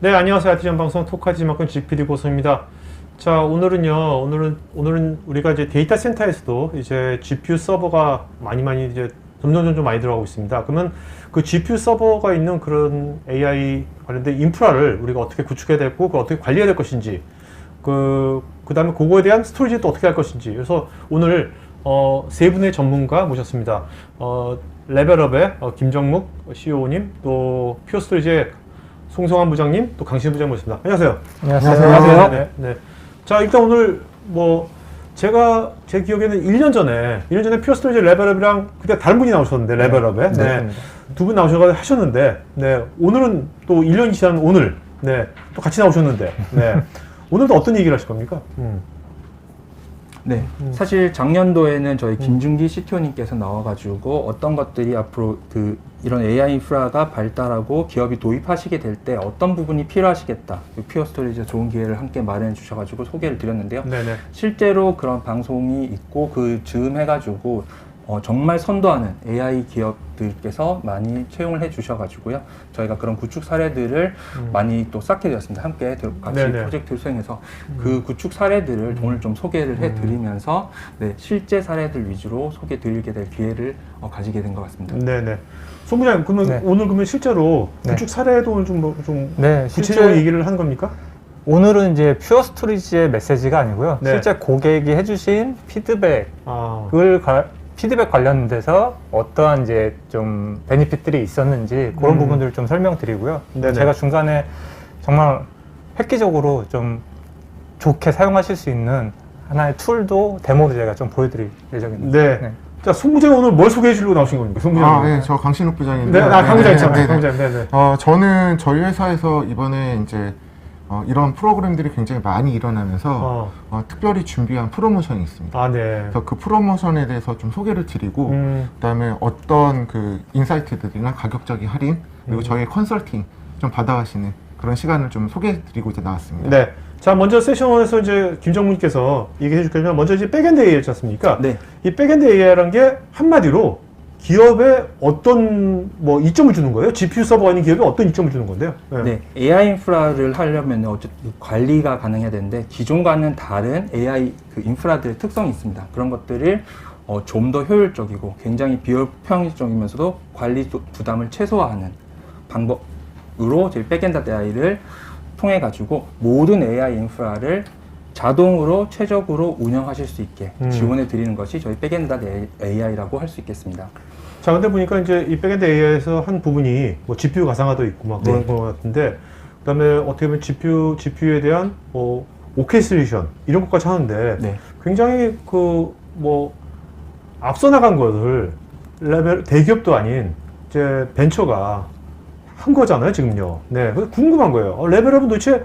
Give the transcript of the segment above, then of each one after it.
네, 안녕하세요. 아티전 방송 토크하지 만큼 GPD 고성입니다. 자, 오늘은 우리가 이제 데이터 센터에서도 이제 GPU 서버가 많이 이제 점점 많이 들어가고 있습니다. 그러면 그 GPU 서버가 있는 그런 AI 관련된 인프라를 우리가 어떻게 구축해야 되고, 그걸 어떻게 관리해야 될 것인지, 그 다음에 그거에 대한 스토리지를 또 어떻게 할 것인지. 그래서 오늘, 세 분의 전문가 모셨습니다. 레벨업의 김정묵 CEO님, 또 퓨어스토리지의 송성환 부장님, 또 강신우 부장님 모셨습니다. 안녕하세요. 안녕하세요. 네. 자, 일단 오늘 제 기억에는 1년 전에 퓨어스토리지 레벨업이랑 그때 다른 분이 나오셨는데, 레벨업에. 네. 두 분 나오셔서 하셨는데, 네. 오늘은 또 1년이 지난 오늘, 네. 또 같이 나오셨는데, 네. 오늘도 어떤 얘기를 하실 겁니까? 네, 사실 작년도에는 저희 김준기 CTO님께서 나와가지고 어떤 것들이 앞으로 이런 AI 인프라가 발달하고 기업이 도입하시게 될 때 어떤 부분이 필요하시겠다. 퓨어스토리지 좋은 기회를 함께 마련해 주셔가지고 소개를 드렸는데요. 네네. 실제로 그런 방송이 있고 그 즈음 해가지고 정말 선도하는 AI 기업들께서 많이 채용을 해 주셔가지고요. 저희가 그런 구축 사례들을 많이 또 쌓게 되었습니다. 함께 같이 네네. 프로젝트를 수행해서 그 구축 사례들을 오늘 좀 소개를 해드리면서 네, 실제 사례들 위주로 소개 드리게 될 기회를 가지게 된 것 같습니다. 네네. 송 부장님, 그러면 오늘 실제로 구축 사례도 오늘 좀 구체적으로 얘기를 하는 겁니까? 오늘은 이제 퓨어 스토리지의 메시지가 아니고요. 네. 실제 고객이 해주신 피드백 관련돼서 어떠한 이제 좀 베니핏들이 있었는지 그런 부분들을 좀 설명드리고요. 네네. 제가 중간에 정말 획기적으로 좀 좋게 사용하실 수 있는 하나의 툴도 데모로 제가 좀 보여드릴 예정입니다. 네. 자, 송 부장님 오늘 뭘 소개해 주려고 나오신 겁니까? 송 부장님. 네, 저 강신욱 부장인데. 네, 강 부장님 있잖아요. 강 부장님. 네네. 저는 저희 회사에서 이번에 이제 이런 프로그램들이 굉장히 많이 일어나면서 특별히 준비한 프로모션이 있습니다. 아, 네. 그래서 그 프로모션에 대해서 좀 소개를 드리고, 그다음에 어떤 그 인사이트들이나 가격적인 할인, 그리고 저희 컨설팅 좀 받아가시는 그런 시간을 좀 소개해드리고자 나왔습니다. 네. 자, 먼저 세션에서 이제 김정문님께서 얘기해 줄 거면 먼저 이제 백엔드 AI였지 않습니까? 네. 이 백엔드 AI라는 게 한마디로 기업에 어떤 이점을 주는 거예요? GPU 서버가 있는 기업에 어떤 이점을 주는 건데요? 네, AI 인프라를 하려면 어쨌든 관리가 가능해야 되는데 기존과는 다른 AI 인프라들의 특성이 있습니다. 그런 것들을 좀 더 효율적이고 굉장히 비효율적이면서도 관리 부담을 최소화하는 방법으로 저희 백엔드 AI를 통해 가지고 모든 AI 인프라를 자동으로 최적으로 운영하실 수 있게 지원해 드리는 것이 저희 백엔드 AI라고 할 수 있겠습니다. 자, 근데 보니까 이제 이 백엔드 AI에서 한 부분이 지PU 가상화도 있고 막 그런 것 같은데, 그 다음에 어떻게 보면 GPU에 대한 오케스트레이션 이런 것까지 하는데 굉장히 앞서 나간 것을 대기업도 아닌 이제 벤처가 한 거잖아요, 지금요. 네. 그래서 궁금한 거예요. 레벨업은 도대체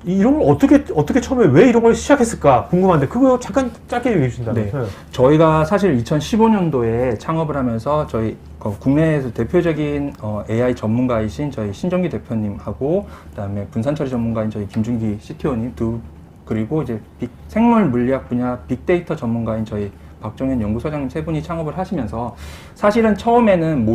이런 걸 어떻게 처음에 왜 이런 걸 시작했을까 궁금한데, 그거 잠깐 짧게 얘기해 주신다면. 네. 저희가 사실 2015년도에 창업을 하면서 저희 국내에서 대표적인 AI 전문가이신 저희 신정기 대표님하고 그다음에 분산처리 전문가인 저희 김준기 CTO님 그리고 이제 생물 물리학 분야 빅데이터 전문가인 저희 박정현 연구소장님 세 분이 창업을 하시면서 사실은 처음에는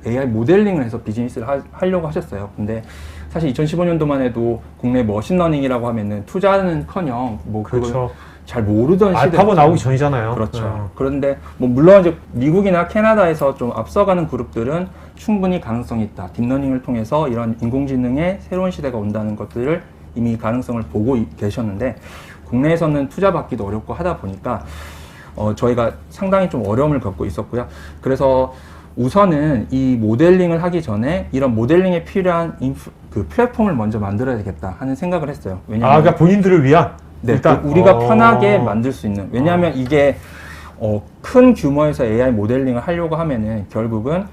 AI 모델링을 해서 비즈니스를 하려고 하셨어요. 근데 사실 2015년도만 해도 국내 머신러닝이라고 하면은 투자는커녕 그렇죠. 잘 모르던 시대. 알파고 나오기 전이잖아요. 그렇죠. 그런데 물론 이제 미국이나 캐나다에서 좀 앞서가는 그룹들은 충분히 가능성이 있다. 딥러닝을 통해서 이런 인공지능의 새로운 시대가 온다는 것들을 이미 가능성을 보고 계셨는데, 국내에서는 투자 받기도 어렵고 하다 보니까 저희가 상당히 좀 어려움을 겪고 있었고요. 그래서 우선은 이 모델링을 하기 전에 이런 모델링에 필요한 플랫폼을 먼저 만들어야 되겠다 하는 생각을 했어요. 왜냐하면 그러니까 본인들을 위한? 네, 일단 우리가 편하게 만들 수 있는. 왜냐하면 이게 큰 규모에서 AI 모델링을 하려고 하면은 결국은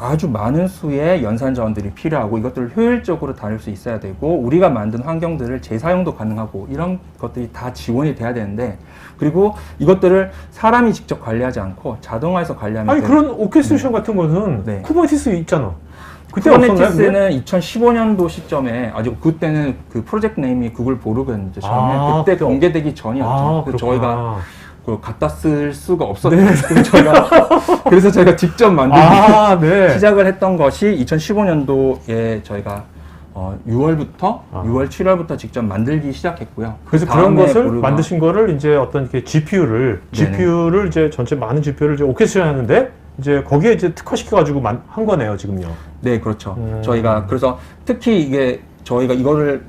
아주 많은 수의 연산 자원들이 필요하고 이것들을 효율적으로 다룰 수 있어야 되고, 우리가 만든 환경들을 재사용도 가능하고 이런 것들이 다 지원이 돼야 되는데, 그리고 이것들을 사람이 직접 관리하지 않고 자동화해서 관리하면 그런 오케스트레이션 같은 것은 쿠버네티스 있잖아. 그때 쿠버네티스는 2015년도 시점에 아직 그때는 그 프로젝트 네임이 구글 보르그였는데 처음에 그때 공개되기 전이었죠. 그래서 저희가 갖다 쓸 수가 없었던 그래서 저희가 직접 만들고 시작을 했던 것이 2015년도에 저희가 6월부터 6월 7월부터 직접 만들기 시작했고요. 그래서 그런 것을 만드신 거를 이제 어떤 이렇게 GPU를 이제 전체 많은 GPU를 이제 오케스트레 하는데 이제 거기에 이제 특화시켜 가지고 한 거네요, 지금요. 네, 그렇죠. 저희가 그래서 특히 이게 저희가 이거를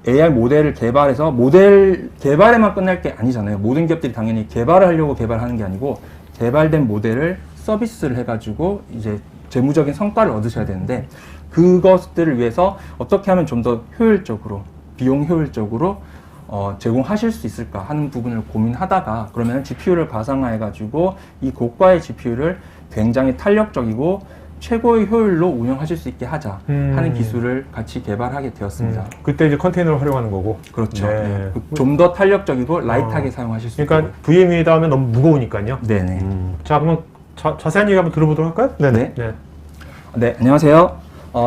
AI 모델을 개발해서 모델 개발에만 끝날 게 아니잖아요. 모든 기업들이 당연히 개발을 하려고 개발하는 게 아니고 개발된 모델을 서비스를 해가지고 이제 재무적인 성과를 얻으셔야 되는데 그것들을 위해서 어떻게 하면 좀 더 효율적으로, 비용 효율적으로 제공하실 수 있을까 하는 부분을 고민하다가 그러면 GPU를 가상화해가지고 이 고가의 GPU를 굉장히 탄력적이고 최고의 효율로 운영하실 수 있게 하자 하는 기술을 같이 개발하게 되었습니다. 그때 이제 컨테이너를 활용하는 거고. 그렇죠. 네. 네. 좀 더 탄력적이고 라이트하게 사용하실 수 그러니까 있도록. VM에다 하면 너무 무거우니까요. 네네. 자, 그럼 자세한 얘기 한번 들어보도록 할까요? 네네. 네. 네, 안녕하세요.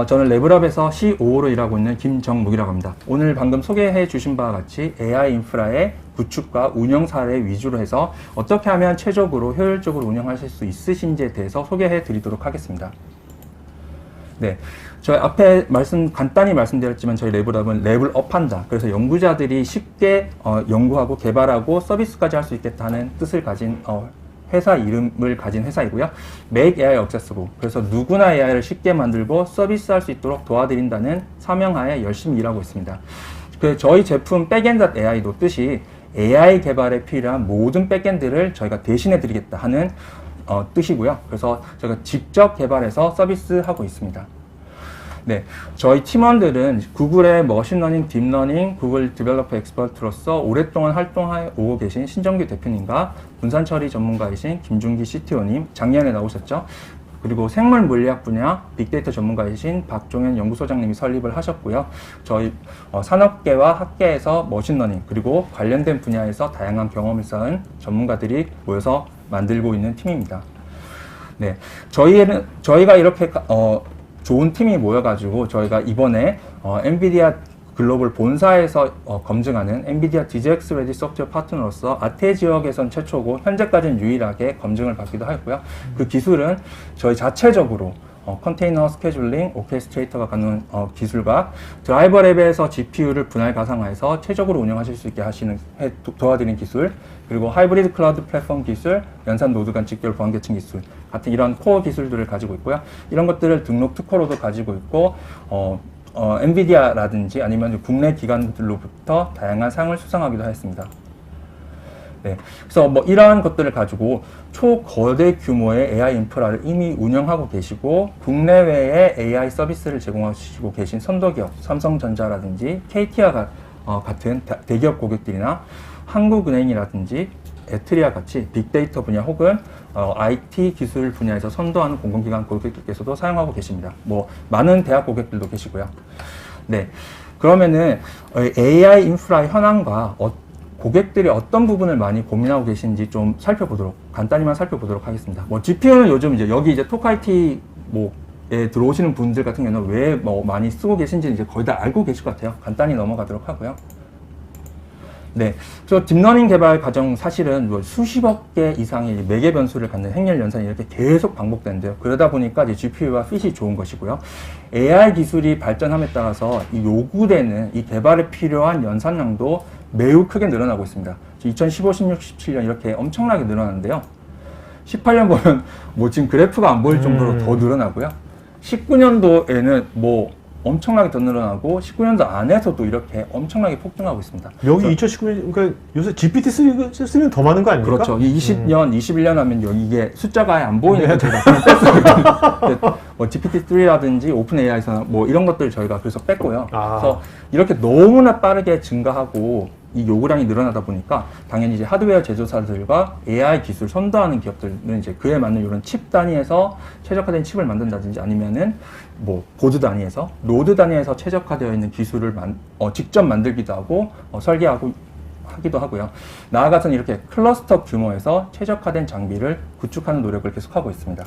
저는 레블업에서 COO로 일하고 있는 김정묵이라고 합니다. 오늘 방금 소개해 주신 바와 같이 AI 인프라의 구축과 운영 사례 위주로 해서 어떻게 하면 최적으로 효율적으로 운영하실 수 있으신지에 대해서 소개해 드리도록 하겠습니다. 네, 저희 앞에 간단히 말씀드렸지만 저희 레블업은 레벨업한다. 그래서 연구자들이 쉽게 연구하고 개발하고 서비스까지 할 수 있겠다는 뜻을 가진 회사 이름을 가진 회사이고요. Make AI Accessible. 그래서 누구나 AI를 쉽게 만들고 서비스할 수 있도록 도와드린다는 사명하에 열심히 일하고 있습니다. 저희 제품 백엔드.AI도 뜻이 AI 개발에 필요한 모든 백엔드를 저희가 대신해 드리겠다 하는 뜻이고요. 그래서 저희가 직접 개발해서 서비스하고 있습니다. 네, 저희 팀원들은 구글의 머신러닝, 딥러닝, 구글 디벨로퍼 엑스퍼트로서 오랫동안 활동하고 계신 신정규 대표님과 분산처리 전문가이신 김준기 CTO님, 작년에 나오셨죠. 그리고 생물 물리학 분야 빅데이터 전문가이신 박종현 연구소장님이 설립을 하셨고요. 저희 산업계와 학계에서 머신러닝 그리고 관련된 분야에서 다양한 경험을 쌓은 전문가들이 모여서 만들고 있는 팀입니다. 네, 저희가 이렇게 좋은 팀이 모여가지고 저희가 이번에 엔비디아 글로벌 본사에서 검증하는 엔비디아 DGX 레디 소프트웨어 파트너로서 아태 지역에선 최초고 현재까지는 유일하게 검증을 받기도 하였고요. 그 기술은 저희 자체적으로 컨테이너 스케줄링, 오케스트레이터가 갖는 기술과 드라이버 랩에서 GPU를 분할 가상화해서 최적으로 운영하실 수 있게 도와드리는 기술, 그리고 하이브리드 클라우드 플랫폼 기술, 연산 노드 간 직결 보안 계층 기술 같은 이런 코어 기술들을 가지고 있고요. 이런 것들을 등록 특허로도 가지고 있고 엔비디아라든지 아니면 국내 기관들로부터 다양한 상을 수상하기도 하였습니다. 네, 그래서 이러한 것들을 가지고 초거대 규모의 AI 인프라를 이미 운영하고 계시고 국내외에 AI 서비스를 제공하시고 계신 선도기업 삼성전자라든지 KT와 같은 대기업 고객들이나 한국은행이라든지 에트리아 같이 빅데이터 분야 혹은 IT 기술 분야에서 선도하는 공공기관 고객들께서도 사용하고 계십니다. 많은 대학 고객들도 계시고요. 네, 그러면은 AI 인프라의 현황과 고객들이 어떤 부분을 많이 고민하고 계신지 좀 간단히만 살펴보도록 하겠습니다. GPU는 요즘 여기 이제 톡IT 에 들어오시는 분들 같은 경우는 왜 많이 쓰고 계신지 이제 거의 다 알고 계실 것 같아요. 간단히 넘어가도록 하고요. 네, 그래서 딥러닝 개발 과정 사실은 수십억 개 이상의 매개 변수를 갖는 행렬 연산이 이렇게 계속 반복되는데요. 그러다 보니까 이제 GPU와 핏이 좋은 것이고요. AI 기술이 발전함에 따라서 요구되는 이 개발에 필요한 연산량도 매우 크게 늘어나고 있습니다. 2015, 16, 17년 이렇게 엄청나게 늘어났는데요. 18년 보면 지금 그래프가 안 보일 정도로 더 늘어나고요. 19년도에는 엄청나게 더 늘어나고 19년도 안에서도 이렇게 엄청나게 폭등하고 있습니다. 여기 2019년 그러니까 요새 GPT-3는 더 많은 거 아닙니까? 그렇죠. 20년, 21년 하면 이게 숫자가 아예 안 보이는 거 제가 뺐어요. GPT-3라든지 오픈AI에서 이런 것들 저희가 그래서 뺐고요. 그래서 이렇게 너무나 빠르게 증가하고 이 요구량이 늘어나다 보니까 당연히 이제 하드웨어 제조사들과 AI 기술 선도하는 기업들은 이제 그에 맞는 이런 칩 단위에서 최적화된 칩을 만든다든지 아니면은 보드 단위에서 노드 단위에서 최적화되어 있는 기술을 직접 만들기도 하고 하기도 하고요. 나아가서는 이렇게 클러스터 규모에서 최적화된 장비를 구축하는 노력을 계속하고 있습니다.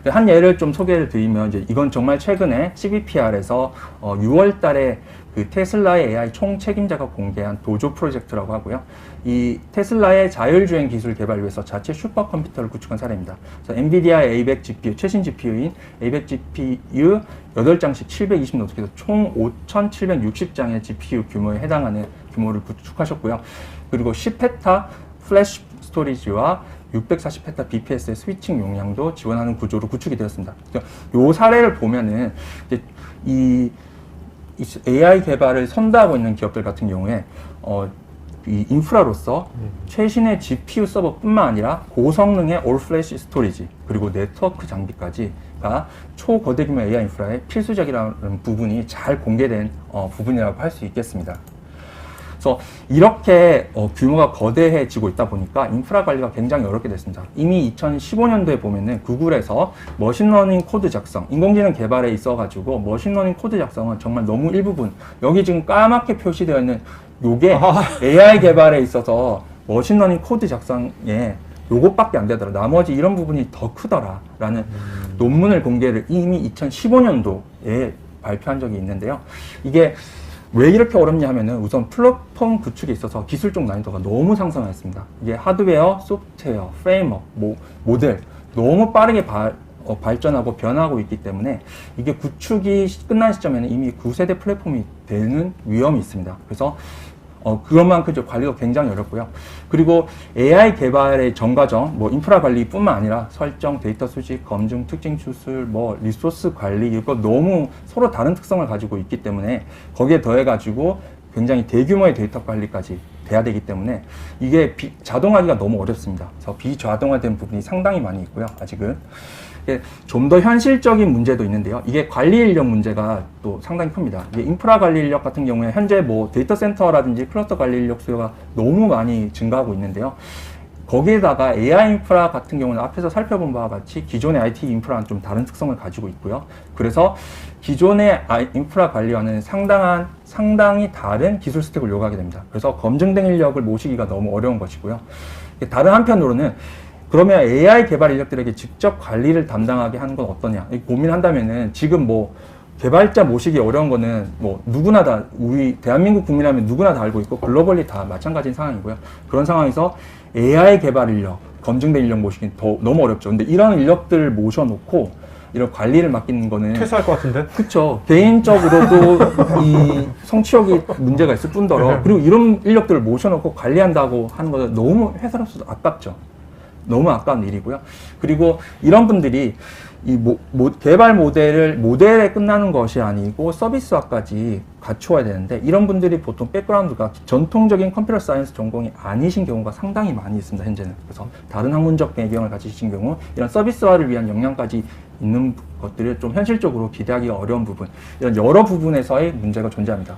한 예를 좀 소개를 드리면 이건 정말 최근에 CVPR에서 6월 달에 그 테슬라의 AI 총 책임자가 공개한 도조 프로젝트라고 하고요. 이 테슬라의 자율주행 기술 개발을 위해서 자체 슈퍼컴퓨터를 구축한 사례입니다. 그래서 엔비디아의 A100 GPU, 최신 GPU인 A100 GPU 8장씩 720노트, 그래서 총 5,760장의 GPU 규모에 해당하는 규모를 구축하셨고요. 그리고 10페타 플래시 스토리지와 640페타 BPS의 스위칭 용량도 지원하는 구조로 구축이 되었습니다. 이 사례를 보면은 이제 이 AI 개발을 선도하고 있는 기업들 같은 경우에 이 인프라로서 최신의 GPU 서버뿐만 아니라 고성능의 올 플래시 스토리지 그리고 네트워크 장비까지가 초거대 규모 AI 인프라의 필수적이라는 부분이 잘 공개된 부분이라고 할 수 있겠습니다. 그래서 이렇게 규모가 거대해지고 있다 보니까 인프라 관리가 굉장히 어렵게 됐습니다. 이미 2015년도에 보면은 구글에서 머신러닝 코드 작성, 인공지능 개발에 있어가지고 머신러닝 코드 작성은 정말 너무 일부분, 여기 지금 까맣게 표시되어 있는 요게 AI 개발에 있어서 머신러닝 코드 작성에 요것밖에 안 되더라. 나머지 이런 부분이 더 크더라라는 논문을 공개를 이미 2015년도에 발표한 적이 있는데요. 이게 왜 이렇게 어렵냐 하면은 우선 플랫폼 구축에 있어서 기술적 난이도가 너무 상승했습니다. 이게 하드웨어, 소프트웨어, 프레임워크, 모델 너무 빠르게 발전하고 변하고 있기 때문에 이게 구축이 끝난 시점에는 이미 9세대 플랫폼이 되는 위험이 있습니다. 그래서 그것만큼 좀 관리도 굉장히 어렵고요. 그리고 AI 개발의 전 과정, 인프라 관리뿐만 아니라 설정, 데이터 수집, 검증, 특징 추출, 리소스 관리 이거 너무 서로 다른 특성을 가지고 있기 때문에 거기에 더해가지고 굉장히 대규모의 데이터 관리까지 돼야 되기 때문에 이게 자동화하기가 너무 어렵습니다. 그래서 비자동화된 부분이 상당히 많이 있고요. 아직은. 좀 더 현실적인 문제도 있는데요. 이게 관리 인력 문제가 또 상당히 큽니다. 이게 인프라 관리 인력 같은 경우에 현재 데이터 센터라든지 클러스터 관리 인력 수요가 너무 많이 증가하고 있는데요. 거기에다가 AI 인프라 같은 경우는 앞에서 살펴본 바와 같이 기존의 IT 인프라는 좀 다른 특성을 가지고 있고요. 그래서 기존의 인프라 관리와는 상당히 다른 기술 스택을 요구하게 됩니다. 그래서 검증된 인력을 모시기가 너무 어려운 것이고요. 다른 한편으로는 그러면 AI 개발 인력들에게 직접 관리를 담당하게 하는 건 어떠냐 고민한다면은 지금 개발자 모시기 어려운 거는 누구나 다 우리 대한민국 국민이라면 누구나 다 알고 있고 글로벌리 다 마찬가지인 상황이고요. 그런 상황에서 AI 개발 인력, 검증된 인력 모시기는 너무 어렵죠. 근데 이런 인력들을 모셔놓고 이런 관리를 맡기는 거는 퇴사할 것 같은데? 그쵸. 개인적으로도 이 성취욕이 문제가 있을 뿐더러 그리고 이런 인력들을 모셔놓고 관리한다고 하는 거는 너무 회사로서도 아깝죠. 너무 아까운 일이고요. 그리고 이런 분들이 이 개발 모델에 끝나는 것이 아니고 서비스화까지 갖추어야 되는데 이런 분들이 보통 백그라운드가 전통적인 컴퓨터 사이언스 전공이 아니신 경우가 상당히 많이 있습니다. 현재는. 그래서 다른 학문적 배경을 가지신 경우 이런 서비스화를 위한 역량까지 있는 것들을 좀 현실적으로 기대하기가 어려운 부분, 이런 여러 부분에서의 문제가 존재합니다.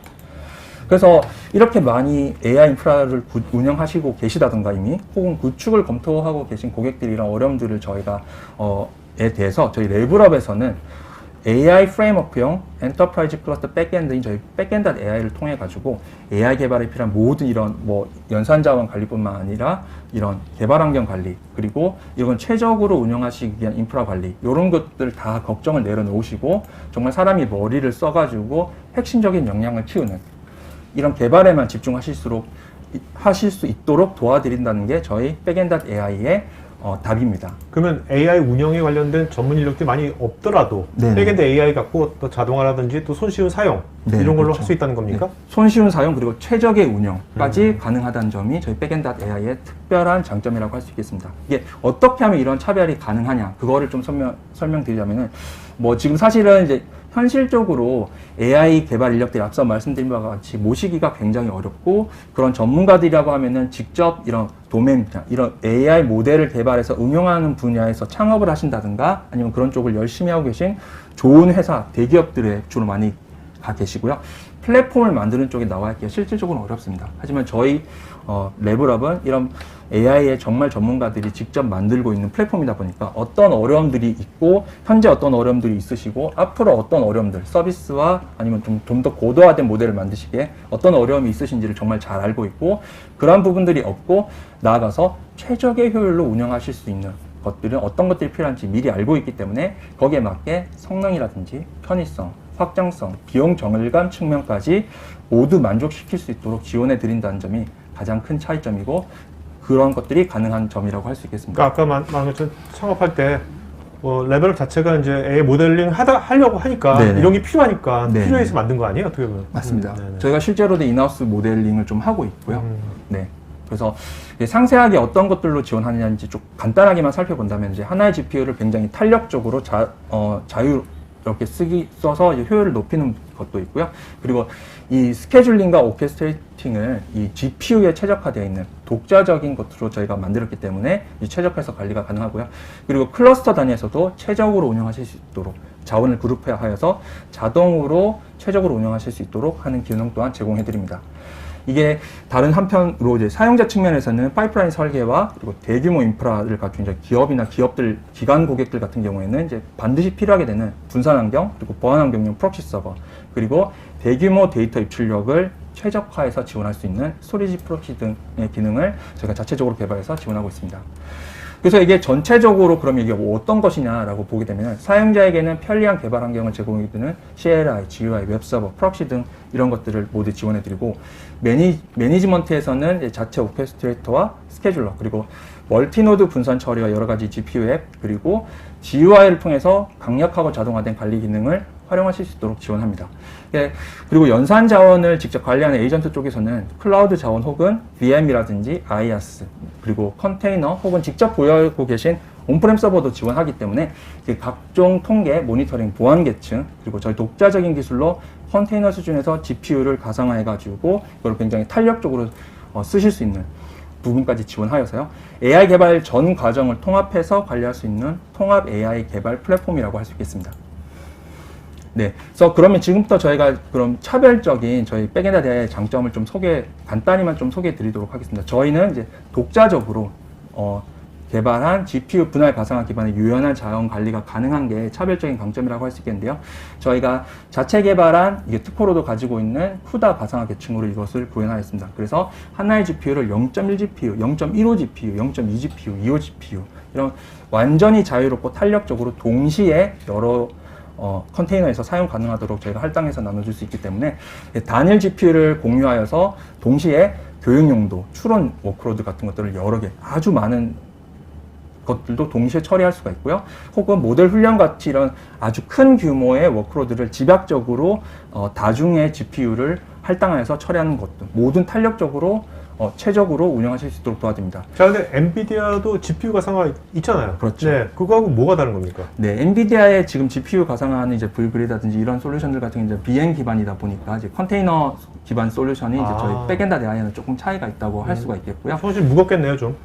그래서 이렇게 많이 AI 인프라를 운영하시고 계시다던가 이미 혹은 구축을 검토하고 계신 고객들이랑 어려움들을 저희가 에 대해서 저희 레벨업에서는 AI 프레임워크용 엔터프라이즈 클러스터 백엔드인 저희 백엔드 AI를 통해 가지고 AI 개발에 필요한 모든 이런 연산 자원 관리뿐만 아니라 이런 개발 환경 관리 그리고 이건 최적으로 운영하시기 위한 인프라 관리 이런 것들 다 걱정을 내려놓으시고 정말 사람이 머리를 써가지고 핵심적인 역량을 키우는 이런 개발에만 집중하실 수 있도록 도와드린다는 게 저희 백엔드 AI의 답입니다. 그러면 AI 운영에 관련된 전문 인력들이 많이 없더라도 백엔드 AI 갖고 또 자동화라든지 또 손쉬운 사용 이런 걸로 할 수 있다는 겁니까? 손쉬운 사용 그리고 최적의 운영까지 가능하다는 점이 저희 백엔드 AI의 특별한 장점이라고 할 수 있겠습니다. 이게 어떻게 하면 이런 차별이 가능하냐 그거를 좀 설명드리자면은 지금 사실은 이제 현실적으로 AI 개발 인력들이 앞서 말씀드린 바와 같이 모시기가 굉장히 어렵고 그런 전문가들이라고 하면은 직접 이런 도메인, 이런 AI 모델을 개발해서 응용하는 분야에서 창업을 하신다든가 아니면 그런 쪽을 열심히 하고 계신 좋은 회사, 대기업들에 주로 많이 가 계시고요. 플랫폼을 만드는 쪽에 나와 있기가 실질적으로는 어렵습니다. 하지만 저희 레벨업은 이런 AI의 정말 전문가들이 직접 만들고 있는 플랫폼이다 보니까 어떤 어려움들이 있고 현재 어떤 어려움들이 있으시고 앞으로 어떤 어려움들 서비스와 아니면 좀 더 고도화된 모델을 만드시기에 어떤 어려움이 있으신지를 정말 잘 알고 있고 그런 부분들이 없고 나아가서 최적의 효율로 운영하실 수 있는 것들은 어떤 것들이 필요한지 미리 알고 있기 때문에 거기에 맞게 성능이라든지 편의성, 확장성, 비용 정밀감 측면까지 모두 만족시킬 수 있도록 지원해 드린다는 점이 가장 큰 차이점이고 그런 것들이 가능한 점이라고 할 수 있겠습니다. 그러니까 아까 말한 것처럼 창업할 때 레벨업 자체가 이제 AI 모델링 하려고 하니까 네네. 이런 게 필요하니까 네네. 필요해서 만든 거 아니에요? 어떻게 보면. 맞습니다. 네네. 저희가 실제로도 인하우스 모델링을 좀 하고 있고요. 네. 그래서 상세하게 어떤 것들로 지원하느냐인지 좀 간단하게만 살펴본다면 이제 하나의 GPU를 굉장히 탄력적으로 자유롭게 써서 이제 효율을 높이는 것도 있고요. 그리고 이 스케줄링과 오케스트레이팅을 이 GPU에 최적화되어 있는 독자적인 것으로 저희가 만들었기 때문에 이 최적화해서 관리가 가능하고요. 그리고 클러스터 단위에서도 최적으로 운영하실 수 있도록 자원을 그룹화하여서 자동으로 최적으로 운영하실 수 있도록 하는 기능 또한 제공해 드립니다. 이게 다른 한편으로 이제 사용자 측면에서는 파이프라인 설계와 그리고 대규모 인프라를 갖춘 이제 기업이나 기업들, 기관 고객들 같은 경우에는 이제 반드시 필요하게 되는 분산 환경, 그리고 보안 환경용 프록시 서버, 그리고 대규모 데이터 입출력을 최적화해서 지원할 수 있는 스토리지 프록시 등의 기능을 저희가 자체적으로 개발해서 지원하고 있습니다. 그래서 이게 전체적으로 그럼 이게 뭐 어떤 것이냐라고 보게 되면 사용자에게는 편리한 개발 환경을 제공해주는 CLI, GUI, 웹서버, 프록시 등 이런 것들을 모두 지원해드리고 매니지먼트에서는 이제 자체 오케스트레이터와 스케줄러 그리고 멀티노드 분산 처리와 여러 가지 GPU 앱 그리고 GUI를 통해서 강력하고 자동화된 관리 기능을 활용하실 수 있도록 지원합니다. 예, 그리고 연산 자원을 직접 관리하는 에이전트 쪽에서는 클라우드 자원 혹은 VM이라든지 IaaS 그리고 컨테이너 혹은 직접 보유하고 계신 온프렘 서버도 지원하기 때문에 각종 통계, 모니터링, 보안 계층 그리고 저희 독자적인 기술로 컨테이너 수준에서 GPU를 가상화해가지고 이걸 굉장히 탄력적으로 쓰실 수 있는 부분까지 지원하여서요. AI 개발 전 과정을 통합해서 관리할 수 있는 통합 AI 개발 플랫폼이라고 할 수 있겠습니다. 네, 그래서 그러면 지금부터 저희가 그럼 차별적인 저희 백엔드 대의 장점을 좀 간단히만 좀 소개해 드리도록 하겠습니다. 저희는 이제 독자적으로 개발한 GPU 분할 가상화 기반의 유연한 자원 관리가 가능한 게 차별적인 강점이라고 할 수 있겠는데요. 저희가 자체 개발한 이게 특허로도 가지고 있는 후다 가상화 계층으로 이것을 구현하였습니다. 그래서 하나의 GPU를 0.1 GPU, 0.15 GPU, 0.2 GPU, 2호 GPU 이런 완전히 자유롭고 탄력적으로 동시에 여러 컨테이너에서 사용 가능하도록 저희가 할당해서 나눠줄 수 있기 때문에 단일 GPU를 공유하여서 동시에 교육 용도, 추론 워크로드 같은 것들을 여러 개 아주 많은 것들도 동시에 처리할 수가 있고요. 혹은 모델 훈련 같이 이런 아주 큰 규모의 워크로드를 집약적으로 다중의 GPU를 할당하여서 처리하는 것도 모든 탄력적으로 최적으로 운영하실 수 있도록 도와드립니다. 자, 근데 엔비디아도 GPU 가상화 있잖아요. 그렇죠. 네, 그거하고 뭐가 다른 겁니까? 네, 엔비디아의 지금 GPU 가상화하는 이제 불그리다든지 이런 솔루션들 같은 게 이제 BM 기반이다 보니까 이제 컨테이너 기반 솔루션이 이제 저희 백엔드 대화에는 조금 차이가 있다고 할 수가 있겠고요. 사실 무겁겠네요, 좀.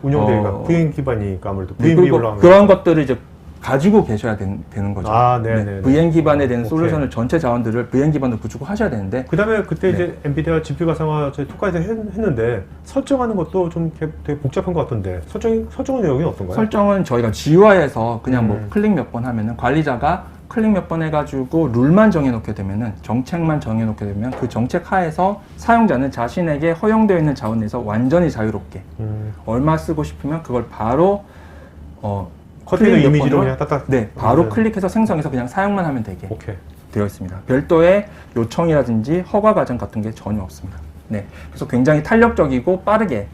운영대기가 VM 기반이니까 아무래도 네, VM 올라가면 그런 것들을 이제 가지고 계셔야 되는 거죠. 네네. VM 기반에 대한 솔루션을 전체 자원들을 VM 기반으로 구축을 하셔야 되는데 그다음에 그때 이제 엔비디아 GPU 가상화 저희 토카에서 했는데 설정하는 것도 좀 되게 복잡한 것 같던데 설정은 내용이 어떤가요? 설정은 저희가 GUI에서 그냥 뭐 클릭 몇 번 하면은 관리자가 클릭 몇 번 해가지고 룰만 정해놓게 되면은 정책만 정해놓게 되면 그 정책 하에서 사용자는 자신에게 허용되어 있는 자원 내에서 완전히 자유롭게 얼마 쓰고 싶으면 그걸 바로 컨테이너 이미지로 그냥 딱딱 바로 클릭해서 생성해서 그냥 사용만 하면 되게 오케이. 되어 있습니다. 별도의 요청이라든지 허가 과정 같은 게 전혀 없습니다. 네, 그래서 굉장히 탄력적이고 빠르게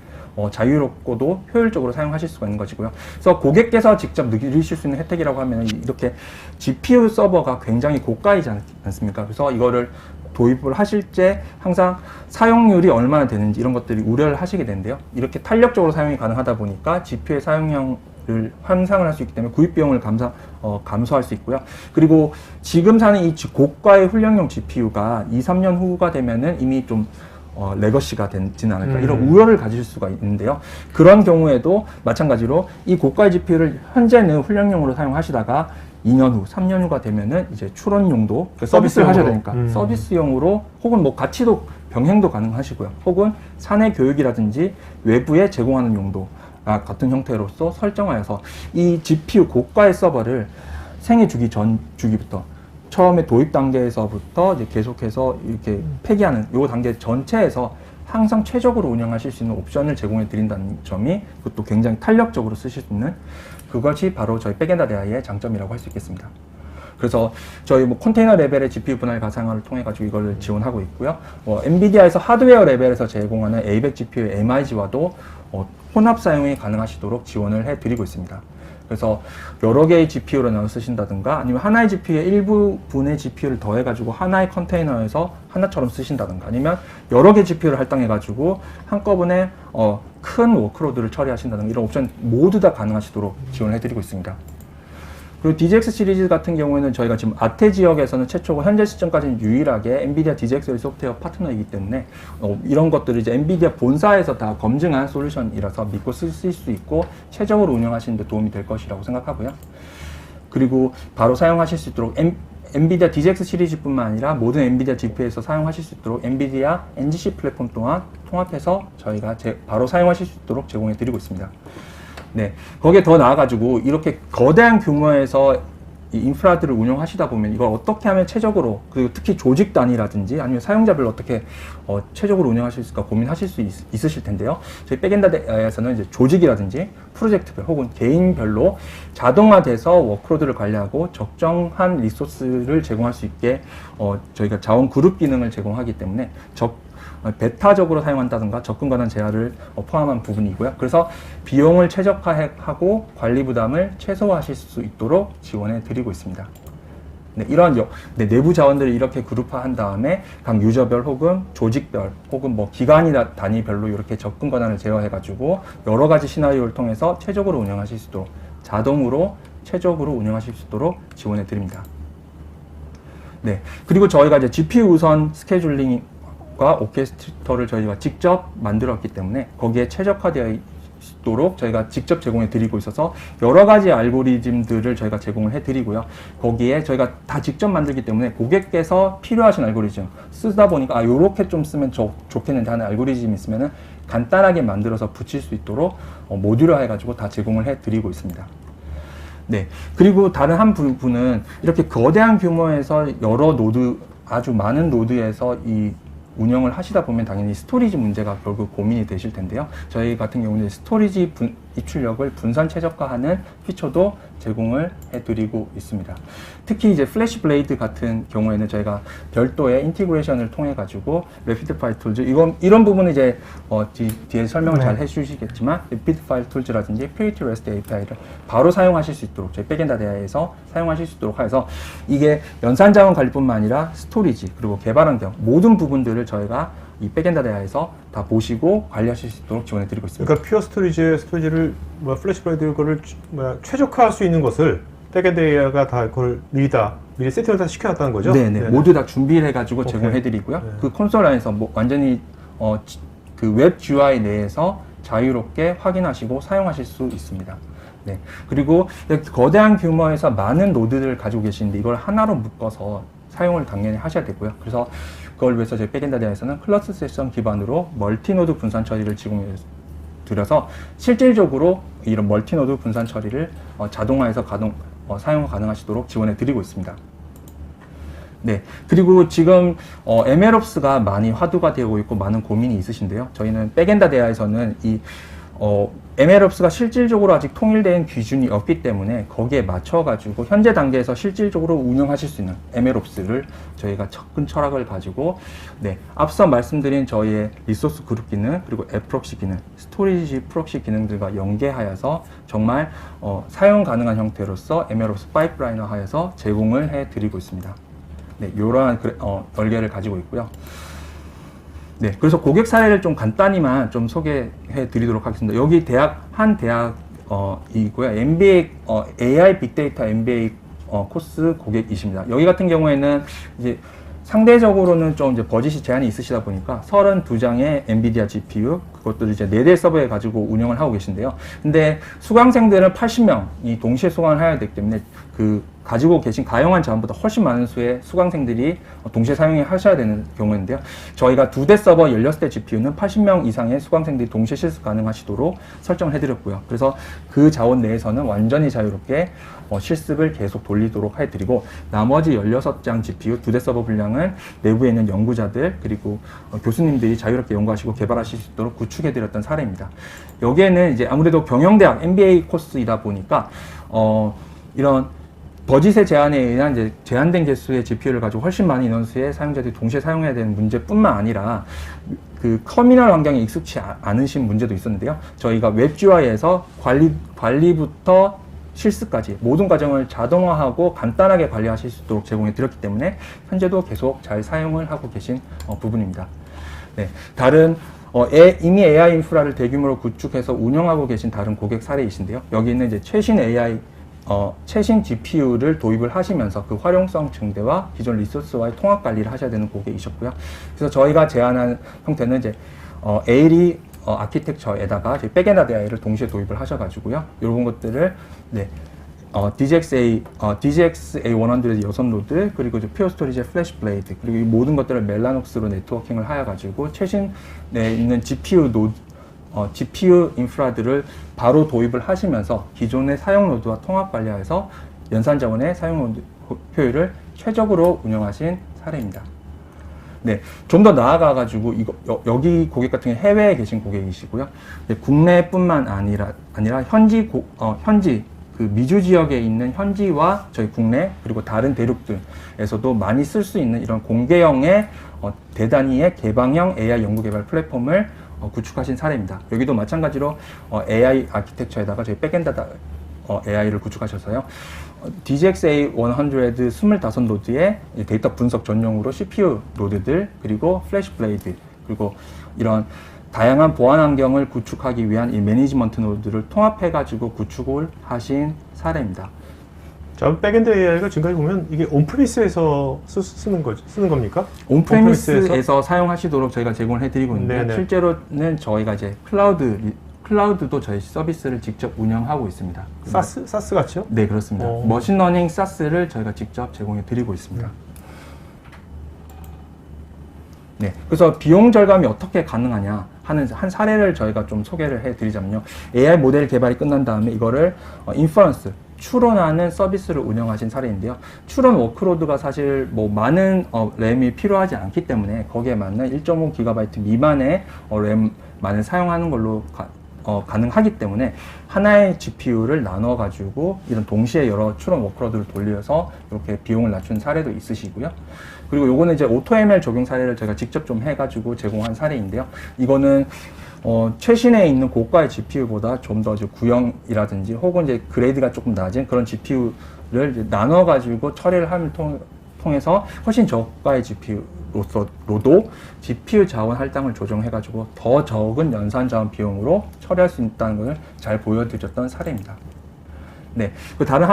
자유롭고도 효율적으로 사용하실 수가 있는 것이고요. 그래서 고객께서 직접 누리실 수 있는 혜택이라고 하면 이렇게 GPU 서버가 굉장히 고가이지 않습니까? 그래서 이거를 도입을 하실 때 항상 사용률이 얼마나 되는지 이런 것들이 우려를 하시게 되는데요. 이렇게 탄력적으로 사용이 가능하다 보니까 GPU의 사용량을 환상을 할 수 있기 때문에 구입 비용을 감소할 수 있고요. 그리고 지금 사는 이 고가의 훈련용 GPU가 2, 3년 후가 되면은 이미 좀 레거시가 되지는 않을까 이런 우려를 가질 수가 있는데요. 그런 경우에도 마찬가지로 이 고가의 GPU를 현재는 훈련용으로 사용하시다가 2년 후, 3년 후가 되면은 이제 추론 용도 서비스를 하셔야 되니까 서비스용으로 혹은 뭐 가치도 병행도 가능하시고요. 혹은 사내 교육이라든지 외부에 제공하는 용도 같은 형태로서 설정하여서 이 GPU 고가의 서버를 생애 주기 전 주기부터 처음에 도입 단계에서부터 이제 계속해서 이렇게 폐기하는 요 단계 전체에서 항상 최적으로 운영하실 수 있는 옵션을 제공해 드린다는 점이 그것도 굉장히 탄력적으로 쓰실 수 있는 그것이 바로 저희 백엔드 AI의 장점이라고 할 수 있겠습니다. 그래서 저희 뭐 컨테이너 레벨의 GPU 분할 가상화를 통해 가지고 이걸 지원하고 있고요. 엔비디아에서 하드웨어 레벨에서 제공하는 A100 GPU MIG와도 혼합 사용이 가능하시도록 지원을 해 드리고 있습니다. 그래서 여러 개의 GPU를 나눠 쓰신다든가 아니면 하나의 GPU에 일부분의 GPU를 더해가지고 하나의 컨테이너에서 하나처럼 쓰신다든가 아니면 여러 개 GPU를 할당해가지고 한꺼번에 큰 워크로드를 처리하신다든가 이런 옵션 모두 다 가능하시도록 지원을 해드리고 있습니다. 그리고 DGX 시리즈 같은 경우에는 저희가 지금 아태 지역에서는 최초고 현재 시점까지는 유일하게 엔비디아 DGX 소프트웨어 파트너이기 때문에 이런 것들을 이제 엔비디아 본사에서 다 검증한 솔루션이라서 믿고 쓸 수 있고 최적으로 운영하시는 데 도움이 될 것이라고 생각하고요. 그리고 바로 사용하실 수 있도록 엔비디아 DGX 시리즈뿐만 아니라 모든 엔비디아 GPU에서 사용하실 수 있도록 엔비디아 NGC 플랫폼 또한 통합해서 저희가 바로 사용하실 수 있도록 제공해 드리고 있습니다. 네, 거기에 더 나아가지고 이렇게 거대한 규모에서 이 인프라들을 운영하시다 보면 이걸 어떻게 하면 최적으로, 그리고 특히 조직 단위라든지 아니면 사용자별로 어떻게 최적으로 운영하실 수 있을까 고민하실 수 있으실 텐데요. 저희 백엔드에서는 이제 조직이라든지 프로젝트별 혹은 개인별로 자동화돼서 워크로드를 관리하고 적정한 리소스를 제공할 수 있게 저희가 자원 그룹 기능을 제공하기 때문에 베타적으로 사용한다든가 접근 권한 제한을 포함한 부분이고요. 그래서 비용을 최적화하고 관리 부담을 최소화하실 수 있도록 지원해 드리고 있습니다. 네, 이런 내부 자원들을 이렇게 그룹화한 다음에 각 유저별 혹은 조직별 혹은 뭐 기관 단위별로 이렇게 접근 권한을 제어해 가지고 여러 가지 시나리오를 통해서 최적으로 운영하실 수 있도록 자동으로 최적으로 운영하실 수 있도록 지원해 드립니다. 네, 그리고 저희가 이제 GPU 우선 스케줄링 과 오케스트라를 저희가 직접 만들었기 때문에 거기에 최적화되어 있도록 저희가 직접 제공해 드리고 있어서 여러 가지 알고리즘들을 저희가 제공을 해 드리고요. 거기에 저희가 다 직접 만들기 때문에 고객께서 필요하신 알고리즘 쓰다 보니까 요렇게 좀 쓰면 좋겠는데 하는 알고리즘이 있으면은 간단하게 만들어서 붙일 수 있도록 모듈화 해가지고 다 제공을 해 드리고 있습니다. 네, 그리고 다른 한 부분은 이렇게 거대한 규모에서 여러 노드, 아주 많은 노드에서 이 운영을 하시다 보면 당연히 스토리지 문제가 결국 고민이 되실 텐데요. 저희 같은 경우는 스토리지 입출력을 분산 최적화하는 피처도 제공을 해드리고 있습니다. 특히 이제 플래시 블레이드 같은 경우에는 저희가 별도의 인티그레이션을 통해 가지고 래피드 파일 툴즈 이런 부분은 이제 뒤에 설명을 잘 해주시겠지만 래피드 파일 툴즈라든지 퓨리티 레스트 API를 바로 사용하실 수 있도록 저희 백엔드 대화에서 사용하실 수 있도록 해서 이게 연산 자원 관리뿐만 아니라 스토리지 그리고 개발 환경 모든 부분들을 저희가 이 백엔드 대화에서 다 보시고 관리하실 수 있도록 지원해 드리고 있습니다. 그러니까 퓨어 스토리지를 플래시 블레이드 거를 최적화할 수 있는 것을 백엔드 AI가 다 그걸 미리 세팅을 다 시켜놨다는 거죠? 네네. 모두 다 준비를 해가지고 제공해드리고요. 네. 그 콘솔 안에서 완전히 그 웹 GUI 내에서 자유롭게 확인하시고 사용하실 수 있습니다. 네. 그리고 거대한 규모에서 많은 노드들을 가지고 계시는데 이걸 하나로 묶어서 사용을 당연히 하셔야 되고요. 그래서 그걸 위해서 저희 백엔드 대화에서는 클러스터 세션 기반으로 멀티노드 분산 처리를 제공해 드려서 실질적으로 이런 멀티노드 분산 처리를 자동화해서 사용 가능하시도록 지원해 드리고 있습니다. 네, 그리고 지금 MLOps가 많이 화두가 되고 있고 많은 고민이 있으신데요. 저희는 백엔드 대화에서는 이 MLOps가 실질적으로 아직 통일된 기준이 없기 때문에 거기에 맞춰가지고 현재 단계에서 실질적으로 운영하실 수 있는 MLOps를 저희가 접근 철학을 가지고 앞서 말씀드린 저희의 리소스 그룹 기능 그리고 앱 프록시 기능, 스토리지 프록시 기능들과 연계하여서 정말 사용 가능한 형태로서 MLOps 파이프라인화 하여서 제공을 해드리고 있습니다. 네, 이러한 결계를 가지고 있고요. 네, 그래서 고객 사례를 좀 간단히만 좀 소개해 드리도록 하겠습니다. 여기 한 대학이고요. MBA, AI 빅데이터 MBA 코스 고객이십니다. 여기 같은 경우에는 이제 상대적으로는 좀 이제 버짓이 제한이 있으시다 보니까 32장의 엔비디아 GPU, 그것도 이제 4대 서버에 가지고 운영을 하고 계신데요. 근데 수강생들은 80명이 동시에 수강을 해야 되기 때문에 가지고 계신 가용한 자원보다 훨씬 많은 수의 수강생들이 동시에 사용하셔야 되는 경우인데요. 저희가 2대 서버 16대 GPU는 80명 이상의 수강생들이 동시에 실습 가능하시도록 설정을 해드렸고요. 그래서 그 자원 내에서는 완전히 자유롭게 실습을 계속 돌리도록 해드리고 나머지 16장 GPU 2대 서버 분량은 내부에 있는 연구자들 그리고 교수님들이 자유롭게 연구하시고 개발하실 수 있도록 구축해드렸던 사례입니다. 여기에는 이제 아무래도 경영대학 MBA 코스이다 보니까 이런 버짓의 제한에 의한 이제 제한된 개수의 GPU를 가지고 훨씬 많은 인원수의 사용자들이 동시에 사용해야 되는 문제뿐만 아니라 그 터미널 환경에 익숙치 않으신 문제도 있었는데요. 저희가 웹 GUI에서 관리부터 실습까지 모든 과정을 자동화하고 간단하게 관리하실 수 있도록 제공해 드렸기 때문에 현재도 계속 잘 사용을 하고 계신 부분입니다. 네, 다른 이미 AI 인프라를 대규모로 구축해서 운영하고 계신 다른 고객 사례이신데요. 여기 있는 이제 최신 AI 최신 GPU를 도입을 하시면서 그 활용성 증대와 기존 리소스와의 통합 관리를 하셔야 되는 고객이셨고요. 그래서 저희가 제안한 형태는 이제 ALE 아키텍처에다가 백엔드 AI를 동시에 도입을 하셔가지고요. 이런 것들을 네, DGX-A100 6노드, 그리고 이제 퓨어 스토리지의 플래시 블레이드, 그리고 이 모든 것들을 멜라녹스로 네트워킹을 하여가지고 최신에 있는 GPU 인프라들을 바로 도입을 하시면서 기존의 사용 노드와 통합 관리하여서 연산 자원의 사용 노드 효율을 최적으로 운영하신 사례입니다. 네, 좀 더 나아가가지고 여기 고객 같은 경우 해외에 계신 고객이시고요. 네, 국내뿐만 아니라 현지 그 미주 지역에 있는 현지와 저희 국내 그리고 다른 대륙들에서도 많이 쓸 수 있는 이런 공개형의 대단위의 개방형 AI 연구개발 플랫폼을 구축하신 사례입니다. 여기도 마찬가지로 AI 아키텍처에다가 저희 백엔드 AI를 구축하셔서요. DGX-A100 25노드의 데이터 분석 전용으로 CPU 노드들, 그리고 플래시 블레이드, 그리고 이런 다양한 보안 환경을 구축하기 위한 이 매니지먼트 노드를 통합해가지고 구축을 하신 사례입니다. 자, 백엔드 AI가 지금까지 보면 이게 온프리미스에서 쓰는 겁니까? 온프리미스에서 사용하시도록 저희가 제공을 해드리고 있는데 네네. 실제로는 저희가 이제 클라우드도 저희 서비스를 직접 운영하고 있습니다. 사스 같이요? 네, 그렇습니다. 머신러닝 사스를 저희가 직접 제공해 드리고 있습니다. 네, 그래서 비용 절감이 어떻게 가능하냐 하는 한 사례를 저희가 좀 소개를 해드리자면요. AI 모델 개발이 끝난 다음에 이거를 인퍼런스, 추론하는 서비스를 운영하신 사례인데요. 추론 워크로드가 사실 뭐 많은 램이 필요하지 않기 때문에 거기에 맞는 1.5GB 미만의 램만을 사용하는 걸로 가능하기 때문에 하나의 GPU를 나눠 가지고 이런 동시에 여러 추론 워크로드를 돌려서 이렇게 비용을 낮춘 사례도 있으시고요. 그리고 요거는 이제 AutoML 적용 사례를 제가 직접 좀 해가지고 제공한 사례인데요. 이거는 최신에 있는 고가의 GPU보다 좀 더 구형이라든지 혹은 이제 그레이드가 조금 낮은 그런 GPU를 이제 나눠가지고 처리를 하는 통해서 훨씬 저가의 GPU로도 GPU 자원 할당을 조정해가지고 더 적은 연산 자원 비용으로 처리할 수 있다는 것을 잘 보여드렸던 사례입니다. 네, 그 다른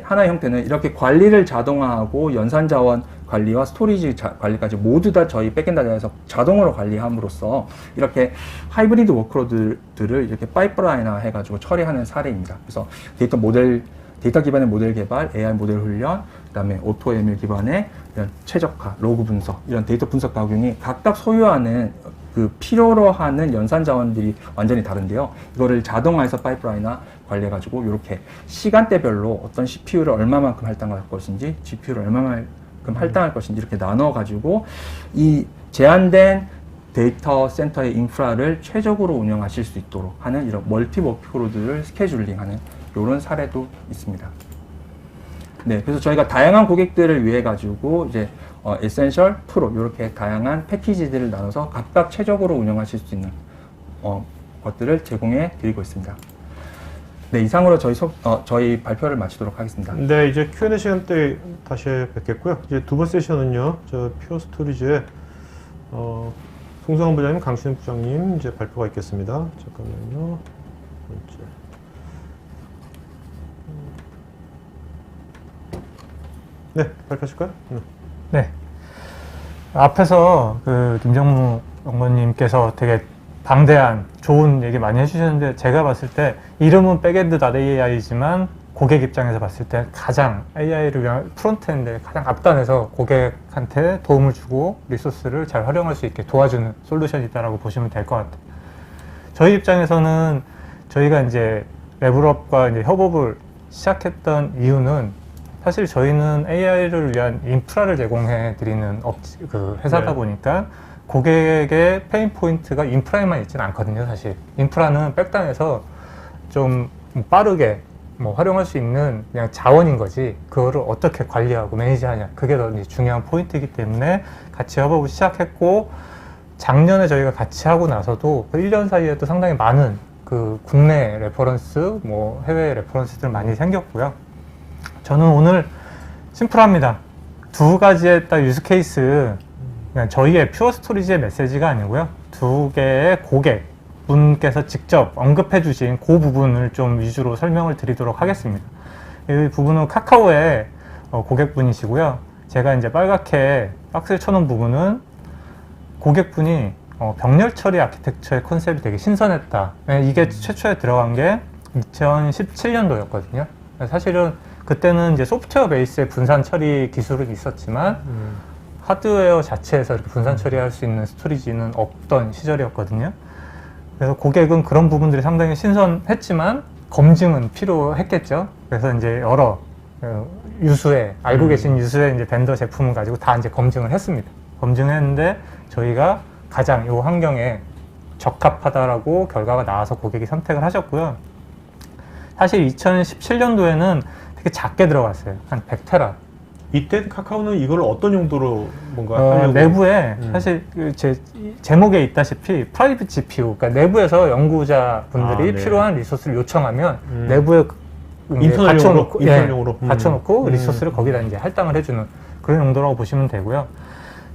하나의 형태는 이렇게 관리를 자동화하고 연산 자원 관리와 스토리지 관리까지 모두 다 저희 백엔드 AI에서 자동으로 관리함으로써 이렇게 하이브리드 워크로드들을 이렇게 파이프라인화 해가지고 처리하는 사례입니다. 그래서 데이터 기반의 모델 개발, AI 모델 훈련, 그다음에 AutoML 기반의 이런 최적화, 로그 분석, 이런 데이터 분석 가공이 각각 소유하는 그 필요로 하는 연산 자원들이 완전히 다른데요. 이거를 자동화해서 파이프라인화 관리해가지고 이렇게 시간대별로 어떤 CPU를 얼마만큼 할당할 것인지, GPU를 얼마만큼 할당할 것인지 이렇게 나눠가지고 이 제한된 데이터 센터의 인프라를 최적으로 운영하실 수 있도록 하는 이런 멀티 워크로드를 스케줄링하는 이런 사례도 있습니다. 네, 그래서 저희가 다양한 고객들을 위해 가지고 이제 에센셜, 프로 이렇게 다양한 패키지들을 나눠서 각각 최적으로 운영하실 수 있는 것들을 제공해 드리고 있습니다. 네, 이상으로 저희 발표를 마치도록 하겠습니다. 네, 이제 Q&A 시간 때 다시 뵙겠고요. 이제 두 번 세션은요, 저 퓨어 스토리지의 송성환 부장님, 강신욱 부장님 이제 발표가 있겠습니다. 잠깐만요. 네, 발표하실까요? 네. 앞에서 그 김정무 연구원님께서 되게 방대한 좋은 얘기 많이 해주셨는데 제가 봤을 때 이름은 백엔드.ai이지만 고객 입장에서 봤을 때 가장 AI를 위한 프론트엔드에 가장 앞단에서 고객한테 도움을 주고 리소스를 잘 활용할 수 있게 도와주는 솔루션이 있다고 보시면 될 것 같아요. 저희 입장에서는 저희가 이제 레벨업과 이제 협업을 시작했던 이유는 사실 저희는 AI를 위한 인프라를 제공해 드리는 그 회사다 보니까 고객의 페인 포인트가 인프라에만 있지는 않거든요. 사실 인프라는 백단에서 좀 빠르게 활용할 수 있는 그냥 자원인 거지 그거를 어떻게 관리하고 매니지하냐 그게 더 중요한 포인트이기 때문에 같이 협업을 시작했고 작년에 저희가 같이 하고 나서도 그 1년 사이에 또 상당히 많은 그 국내 레퍼런스, 뭐 해외 레퍼런스들 많이 생겼고요. 저는 오늘 심플합니다. 두 가지의 딱 유스 케이스, 그냥 저희의 퓨어 스토리지의 메시지가 아니고요. 두 개의 고객분께서 직접 언급해 주신 그 부분을 좀 위주로 설명을 드리도록 하겠습니다. 이 부분은 카카오의 고객분이시고요. 제가 이제 빨갛게 박스에 쳐놓은 부분은 고객분이 병렬 처리 아키텍처의 컨셉이 되게 신선했다. 이게 최초에 들어간 게 2017년도였거든요. 사실은 그때는 이제 소프트웨어 베이스의 분산 처리 기술은 있었지만 하드웨어 자체에서 이렇게 분산 처리할 수 있는 스토리지는 없던 시절이었거든요. 그래서 고객은 그런 부분들이 상당히 신선했지만 검증은 필요했겠죠. 그래서 이제 여러 유수의 알고 계신 유수의 이제 벤더 제품을 가지고 다 이제 검증을 했습니다. 검증했는데 저희가 가장 이 환경에 적합하다라고 결과가 나와서 고객이 선택을 하셨고요. 사실 2017년도에는 되게 작게 들어갔어요. 한 100테라. 이때 카카오는 이걸 어떤 용도로 뭔가 하려고 내부에 사실 제 제목에 있다시피 프라이빗 GPU, 그러니까 내부에서 연구자분들이 네. 필요한 리소스를 요청하면 내부에 인터널용으로 받쳐놓고 리소스를 거기다 이제 할당을 해주는 그런 용도라고 보시면 되고요.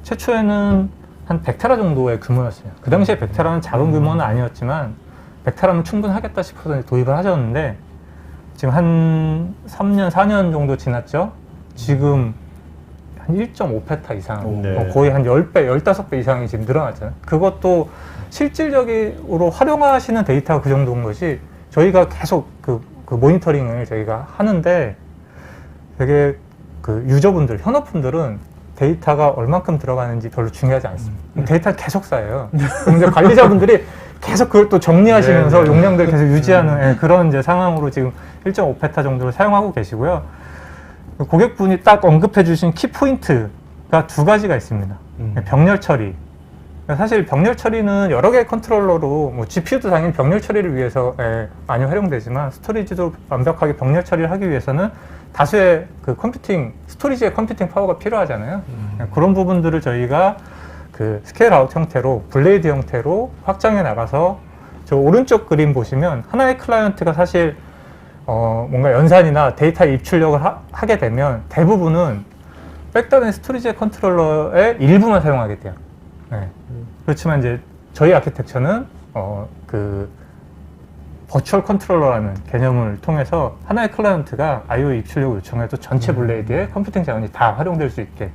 최초에는 한 100테라 정도의 규모였어요. 그 당시에 100테라는 작은 규모는 아니었지만 100테라면 충분하겠다 싶어서 도입을 하셨는데 지금 한 3년, 4년 정도 지났죠. 지금 한 1.5페타 이상, 네. 거의 한 10배, 15배 이상이 지금 늘어났잖아요. 그것도 실질적으로 활용하시는 데이터가 그 정도인 것이 저희가 계속 그 모니터링을 저희가 하는데 되게 그 유저분들, 현업분들은 데이터가 얼만큼 들어가는지 별로 중요하지 않습니다. 데이터가 계속 쌓여요. 그럼 이제 관리자분들이 계속 그걸 또 정리하시면서 네. 용량들 계속 유지하는 그런 이제 상황으로 지금 1.5페타 정도를 사용하고 계시고요. 고객분이 딱 언급해 주신 키포인트가 두 가지가 있습니다. 병렬 처리. 사실 병렬 처리는 여러 개의 컨트롤러로, 뭐 GPU도 당연히 병렬 처리를 위해서 많이 활용되지만 스토리지도 완벽하게 병렬 처리를 하기 위해서는 다수의 그 스토리지의 컴퓨팅 파워가 필요하잖아요. 그런 부분들을 저희가 그 스케일 아웃 형태로, 블레이드 형태로 확장해 나가서 저 오른쪽 그림 보시면 하나의 클라이언트가 사실 뭔가 연산이나 데이터 입출력을 하게 되면 대부분은 백단의 스토리지 컨트롤러의 일부만 사용하게 돼요. 네. 그렇지만 이제 저희 아키텍처는 그 버추얼 컨트롤러라는 개념을 통해서 하나의 클라이언트가 I/O 입출력을 요청해도 전체 블레이드에 컴퓨팅 자원이 다 활용될 수 있게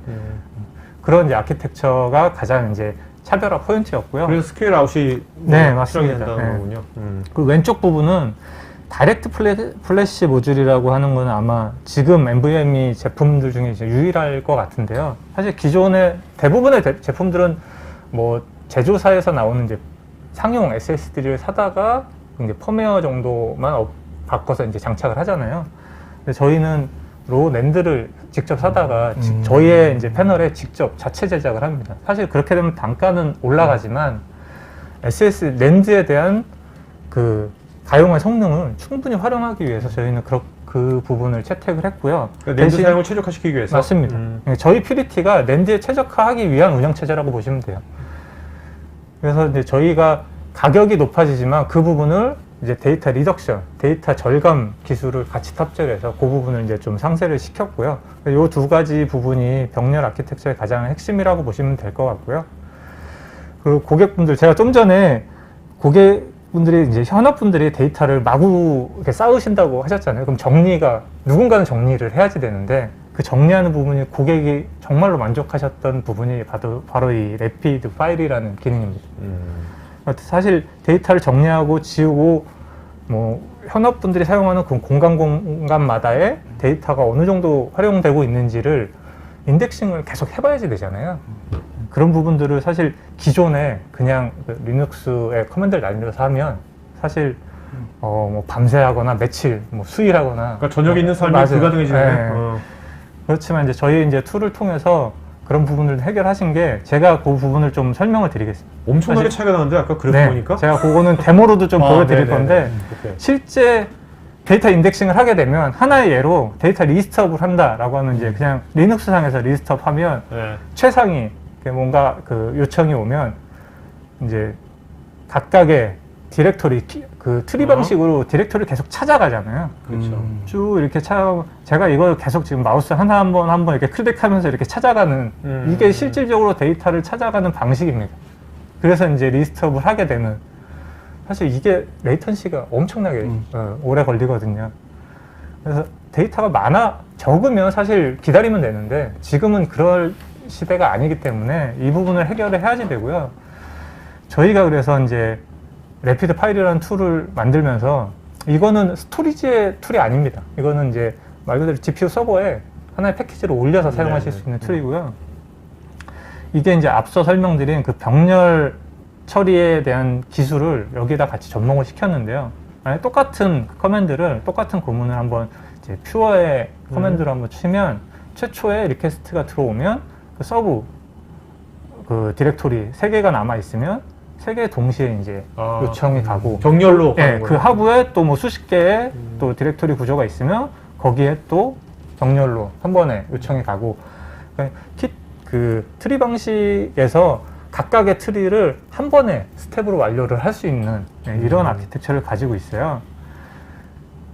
그런 이제 아키텍처가 가장 이제 차별화 포인트였고요. 그래서 스케일 아웃이 네, 실현이 맞습니다. 된다는 네. 거군요. 그 왼쪽 부분은 다이렉트 플래시 모듈이라고 하는 건 아마 지금 NVMe 제품들 중에 이제 유일할 것 같은데요. 사실 기존의 대부분의 제품들은 뭐 제조사에서 나오는 이제 상용 SSD를 사다가 이제 펌웨어 정도만 바꿔서 이제 장착을 하잖아요. 근데 저희는 로 낸드를 직접 사다가 저희의 이제 패널에 직접 자체 제작을 합니다. 사실 그렇게 되면 단가는 올라가지만 낸드에 대한 그 가용의 성능을 충분히 활용하기 위해서 저희는 그 부분을 채택을 했고요. 그러니까 낸드 사용을 최적화시키기 위해서? 맞습니다. 저희 PDT가 낸드에 최적화하기 위한 운영체제라고 보시면 돼요. 그래서 이제 저희가 가격이 높아지지만 그 부분을 이제 데이터 리덕션, 데이터 절감 기술을 같이 탑재해서 그 부분을 이제 좀 상세를 시켰고요. 이 두 가지 부분이 병렬 아키텍처의 가장 핵심이라고 보시면 될 것 같고요. 그 고객분들, 제가 좀 전에 고객분들이 이제 현업분들이 데이터를 마구 이렇게 쌓으신다고 하셨잖아요. 그럼 누군가는 정리를 해야지 되는데 그 정리하는 부분이 고객이 정말로 만족하셨던 부분이 바로 이 래피드 파일이라는 기능입니다. 사실 데이터를 정리하고 지우고 뭐 현업분들이 사용하는 그 공간마다의 데이터가 어느 정도 활용되고 있는지를 인덱싱을 계속 해봐야지 되잖아요. 그런 부분들을 사실 기존에 그냥 리눅스에 커맨드를 날려서 하면 사실 뭐 밤새 하거나 며칠 뭐 수일하거나 그러니까 저녁에 있는 삶이 맞아요. 불가능해지네. 네. 그렇지만 이제 저희 이제 툴을 통해서 그런 부분을 해결하신 게 제가 그 부분을 좀 설명을 드리겠습니다. 엄청나게 사실- 차이가 나는데 아까 그래프 네, 보니까? 제가 그거는 데모로도 좀 보여드릴 네네네. 건데 오케이. 실제 데이터 인덱싱을 하게 되면 하나의 예로 데이터 리스트업을 한다라고 하면 이제 그냥 리눅스 상에서 리스트업 하면 네. 최상위 뭔가 그 요청이 오면 이제 각각의 디렉토리 그 트리 방식으로 디렉토리를 계속 찾아가잖아요. 그렇죠. 쭉 이렇게 제가 이걸 계속 지금 마우스 하나 한 번 이렇게 클릭하면서 이렇게 찾아가는 이게 실질적으로 데이터를 찾아가는 방식입니다. 그래서 이제 리스트업을 하게 되는, 사실 이게 레이턴시가 엄청나게 오래 걸리거든요. 그래서 데이터가 적으면 사실 기다리면 되는데 지금은 그럴 시대가 아니기 때문에 이 부분을 해결을 해야지 되고요. 저희가 그래서 이제 래피드 파일이라는 툴을 만들면서, 이거는 스토리지의 툴이 아닙니다. 이거는 이제 말 그대로 GPU 서버에 하나의 패키지를 올려서 사용하실 수 있는 툴이고요. 이게 이제 앞서 설명드린 그 병렬 처리에 대한 기술을 여기다 같이 접목을 시켰는데요. 만약에 똑같은 커맨드를, 똑같은 구문을 한번 이제 퓨어의 커맨드로 한번 치면, 최초에 리퀘스트가 들어오면 그 서브 그 디렉토리 3개가 남아 있으면 3개 동시에 이제 요청이 가고, 병렬로 예, 그 하부에 또 뭐 수십 개의 또 디렉토리 구조가 있으면 거기에 또 병렬로 한 번에 요청이 가고, 그 트리 방식에서 각각의 트리를 한 번에 스텝으로 완료를 할 수 있는 이런 아키텍처를 가지고 있어요.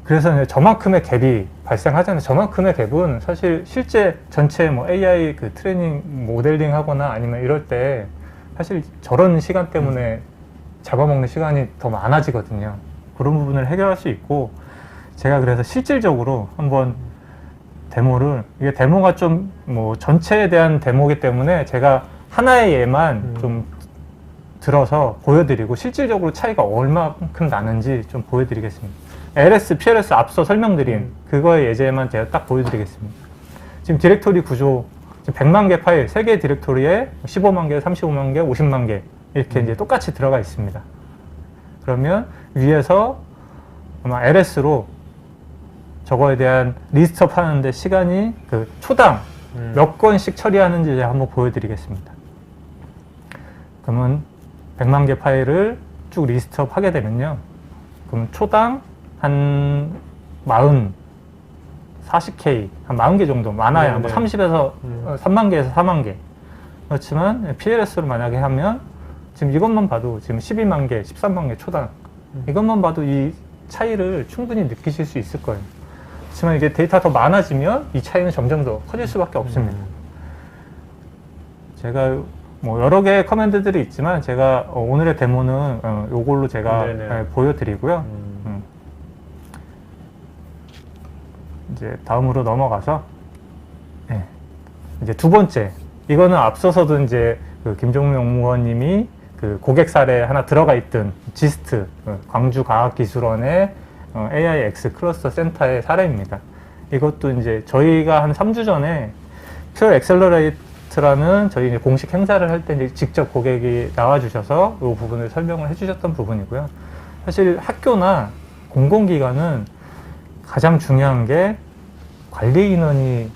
그래서 이제 저만큼의 갭이 발생하잖아요. 저만큼의 갭은 사실 실제 전체 뭐 AI 그 트레이닝 모델링 하거나 아니면 이럴 때 사실 저런 시간 때문에 잡아먹는 시간이 더 많아지거든요. 그런 부분을 해결할 수 있고, 제가 그래서 실질적으로 한번 데모를, 이게 데모가 좀 뭐 전체에 대한 데모이기 때문에 제가 하나의 예만 좀 들어서 보여드리고 실질적으로 차이가 얼마큼 나는지 좀 보여드리겠습니다. LS, PLS 앞서 설명드린 그거의 예제만 제가 딱 보여드리겠습니다. 지금 디렉토리 구조, 지금 100만 개 파일, 3개 디렉토리에 15만 개, 35만 개, 50만 개 이렇게 이제 똑같이 들어가 있습니다. 그러면 위에서 아마 LS로 저거에 대한 리스트업 하는데 시간이 그 초당 몇 건씩 처리하는지 제가 한번 보여드리겠습니다. 그러면 100만 개 파일을 쭉 리스트업 하게 되면요. 그럼 초당 한 40K, 한 40개 정도, 많아야 뭐 30에서 3만 개에서 4만 개. 그렇지만 PLS로 만약에 하면 지금 이것만 봐도 지금 12만 개, 13만 개 초당. 이것만 봐도 이 차이를 충분히 느끼실 수 있을 거예요. 그렇지만 이게 데이터가 더 많아지면 이 차이는 점점 더 커질 수밖에 없습니다. 제가 뭐 여러 개의 커맨드들이 있지만 제가 오늘의 데모는 요걸로 제가 보여드리고요. 이제 다음으로 넘어가서 이제 두 번째, 이거는 앞서서도 이제 그 김종민 연구원님이 그 고객 사례 하나 들어가 있던 지스트 광주과학기술원의 AIX 클러스터 센터의 사례입니다. 이것도 이제 저희가 한 3주 전에 퓨어 엑셀러레이트라는 저희 이제 공식 행사를 할 때 직접 고객이 나와주셔서 이 부분을 설명을 해주셨던 부분이고요. 사실 학교나 공공기관은 가장 중요한 게 관리 인원이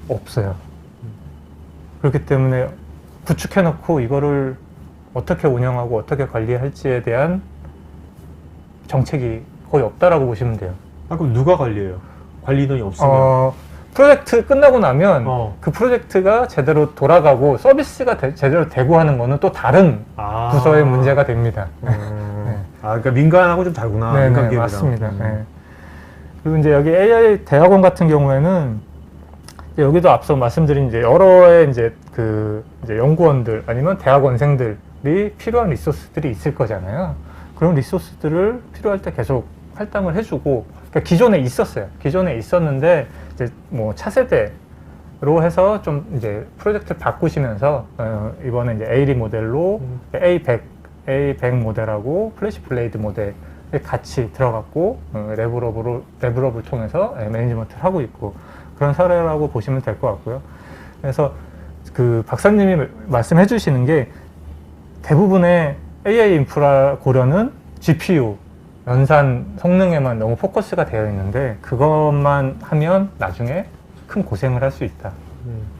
없어요. 그렇기 때문에 구축해놓고 이거를 어떻게 운영하고 어떻게 관리할지에 대한 정책이 거의 없다라고 보시면 돼요. 아, 그럼 누가 관리해요? 관리 인원이 없으면? 프로젝트 끝나고 나면 그 프로젝트가 제대로 돌아가고 서비스가 제대로 되고 하는 거는 또 다른 부서의 문제가 됩니다. 그러니까 민간하고 좀 다르구나. 네, 네, 맞습니다. 네. 그리고 이제 여기 AI 대학원 같은 경우에는 이제 여기도 앞서 말씀드린 이제 여러의 이제 이제 연구원들 아니면 대학원생들이 필요한 리소스들이 있을 거잖아요. 그런 리소스들을 필요할 때 계속 할당을 해주고, 그러니까 기존에 있었어요. 기존에 있었는데 이제 뭐 차세대로 해서 좀 이제 프로젝트를 바꾸시면서 이번에 이제 ARI 모델로 A100 모델하고 플래시 블레이드 모델 같이 들어갔고 레벨업을 통해서 매니지먼트를 하고 있고, 그런 사례라고 보시면 될 것 같고요. 그래서 그 박사님이 말씀해 주시는 게 대부분의 AI 인프라 고려는 GPU 연산 성능에만 너무 포커스가 되어 있는데 그것만 하면 나중에 큰 고생을 할 수 있다.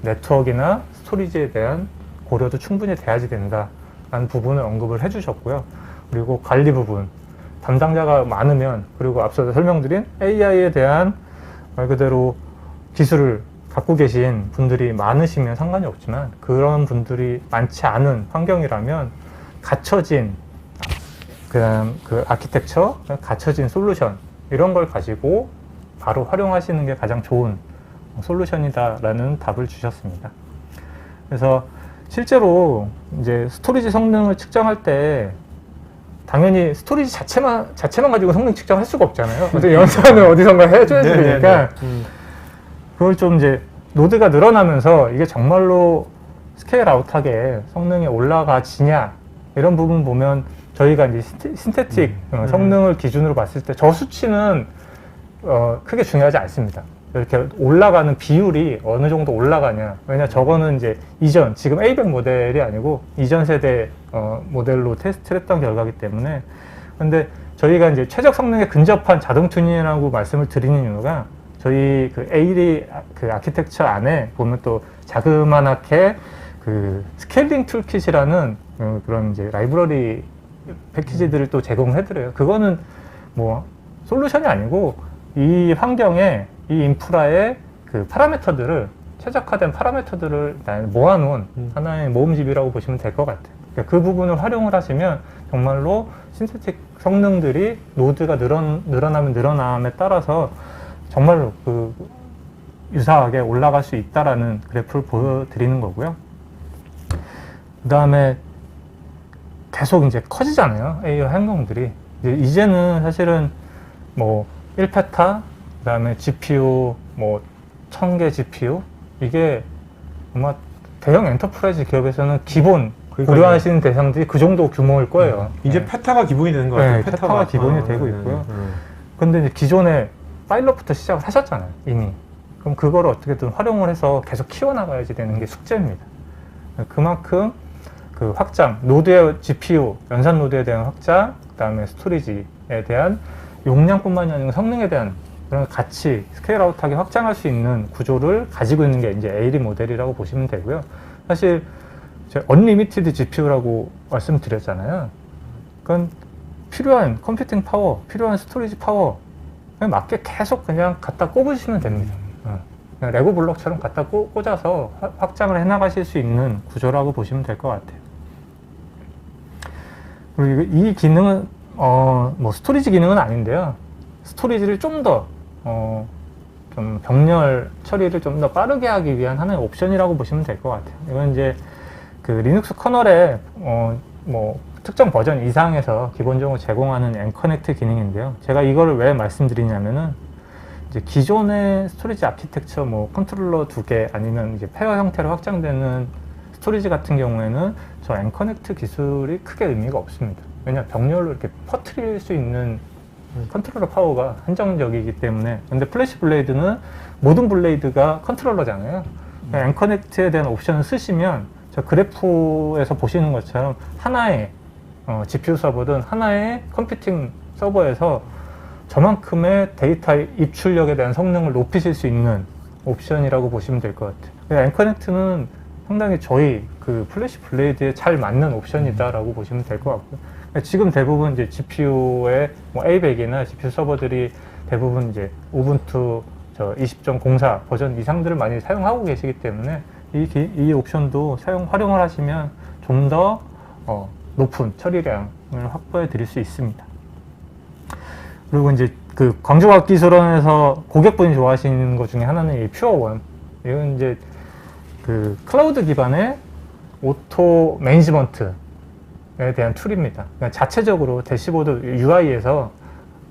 네트워크나 스토리지에 대한 고려도 충분히 돼야지 된다라는 부분을 언급을 해주셨고요. 그리고 관리 부분, 담당자가 많으면, 그리고 앞서 설명드린 AI에 대한 말 그대로 기술을 갖고 계신 분들이 많으시면 상관이 없지만 그런 분들이 많지 않은 환경이라면 갇혀진 그다음 그 아키텍처, 갖춰진 솔루션 이런 걸 가지고 바로 활용하시는 게 가장 좋은 솔루션이다라는 답을 주셨습니다. 그래서 실제로 이제 스토리지 성능을 측정할 때 당연히 스토리지 자체만 가지고 성능 측정할 수가 없잖아요. 어떻게 연산을 어디선가 해줘야 되니까 그걸 좀 이제 노드가 늘어나면서 이게 정말로 스케일 아웃하게 성능이 올라가지냐 이런 부분 보면 저희가 이제 신테틱 성능을 기준으로 봤을 때 저 수치는 크게 중요하지 않습니다. 이렇게 올라가는 비율이 어느 정도 올라가냐. 왜냐 저거는 이제 이전 지금 A100 모델이 아니고 이전 세대 모델로 테스트를 했던 결과이기 때문에. 근데 저희가 이제 최적 성능에 근접한 자동 튜닝이라고 말씀을 드리는 이유가 저희 그 A1 그 아키텍처 안에 보면 또 자그마하게 그 스케일링 툴킷이라는 그런 이제 라이브러리 패키지들을 또 제공해드려요. 그거는 뭐 솔루션이 아니고 이 환경에 이 인프라의 그 파라미터들을 최적화된 파라미터들을 모아놓은 하나의 모음집이라고 보시면 될 것 같아요. 그러니까 그 부분을 활용을 하시면 정말로 신테틱 성능들이 노드가 늘어나면 늘어남에 따라서 정말로 그 유사하게 올라갈 수 있다라는 그래프를 보여드리는 거고요. 그 다음에 계속 이제 커지잖아요. AI 환경들이. 이제는 사실은 뭐 1페타, 그 다음에 GPU, 뭐 1000개 GPU, 이게 아마 대형 엔터프라이즈 기업에서는 기본 고려하시는 대상들이 그 정도 규모일 거예요. 이제 페타가 기본이 되는 것 같아요. 네, 페타가 기본이 되고 있고요. 근데 이제 기존에 파일럿부터 시작을 하셨잖아요, 이미. 그럼 그거를 어떻게든 활용을 해서 계속 키워나가야지 되는 게 숙제입니다. 그만큼 그 확장, 노드의 GPU, 연산 노드에 대한 확장, 그 다음에 스토리지에 대한 용량뿐만이 아니라 성능에 대한 그런 같이 스케일아웃하게 확장할 수 있는 구조를 가지고 있는 게 이제 A1 모델이라고 보시면 되고요. 사실 언리미티드 GPU라고 말씀드렸잖아요. 그건 필요한 컴퓨팅 파워, 필요한 스토리지 파워 에 맞게 계속 그냥 갖다 꼽으시면 됩니다. 그냥 레고 블록처럼 갖다 꽂아서 확장을 해나가실 수 있는 구조라고 보시면 될 것 같아요. 그리고 이 기능은 뭐 스토리지 기능은 아닌데요. 스토리지를 좀 더 좀 병렬 처리를 좀 더 빠르게 하기 위한 하나의 옵션이라고 보시면 될 것 같아요. 이건 이제 그 리눅스 커널의 뭐 특정 버전 이상에서 기본적으로 제공하는 엔커넥트 기능인데요. 제가 이거를 왜 말씀드리냐면은 이제 기존의 스토리지 아키텍처 뭐 컨트롤러 2개 아니면 이제 페어 형태로 확장되는 스토리지 같은 경우에는 저 엔커넥트 기술이 크게 의미가 없습니다. 왜냐 병렬로 이렇게 퍼뜨릴 수 있는 컨트롤러 파워가 한정적이기 때문에. 근데 플래시 블레이드는 모든 블레이드가 컨트롤러잖아요. 엔커넥트에 대한 옵션을 쓰시면 저 그래프에서 보시는 것처럼 하나의 GPU 서버든 하나의 컴퓨팅 서버에서 저만큼의 데이터 입출력에 대한 성능을 높이실 수 있는 옵션이라고 보시면 될 것 같아요. 엔커넥트는 상당히 저희 그 플래시 블레이드에 잘 맞는 옵션이다라고 보시면 될 것 같고요. 지금 대부분 이제 GPU의 뭐 A100이나 GPU 서버들이 대부분 이제 우분투 20.04 버전 이상들을 많이 사용하고 계시기 때문에 이 옵션도 활용을 하시면 좀 더 높은 처리량을 확보해 드릴 수 있습니다. 그리고 이제 그 광주과학기술원에서 고객분이 좋아하시는 것 중에 하나는 이 퓨어원. 이건 이제 그 클라우드 기반의 오토 매니지먼트에 대한 툴입니다. 그러니까 자체적으로 대시보드 UI에서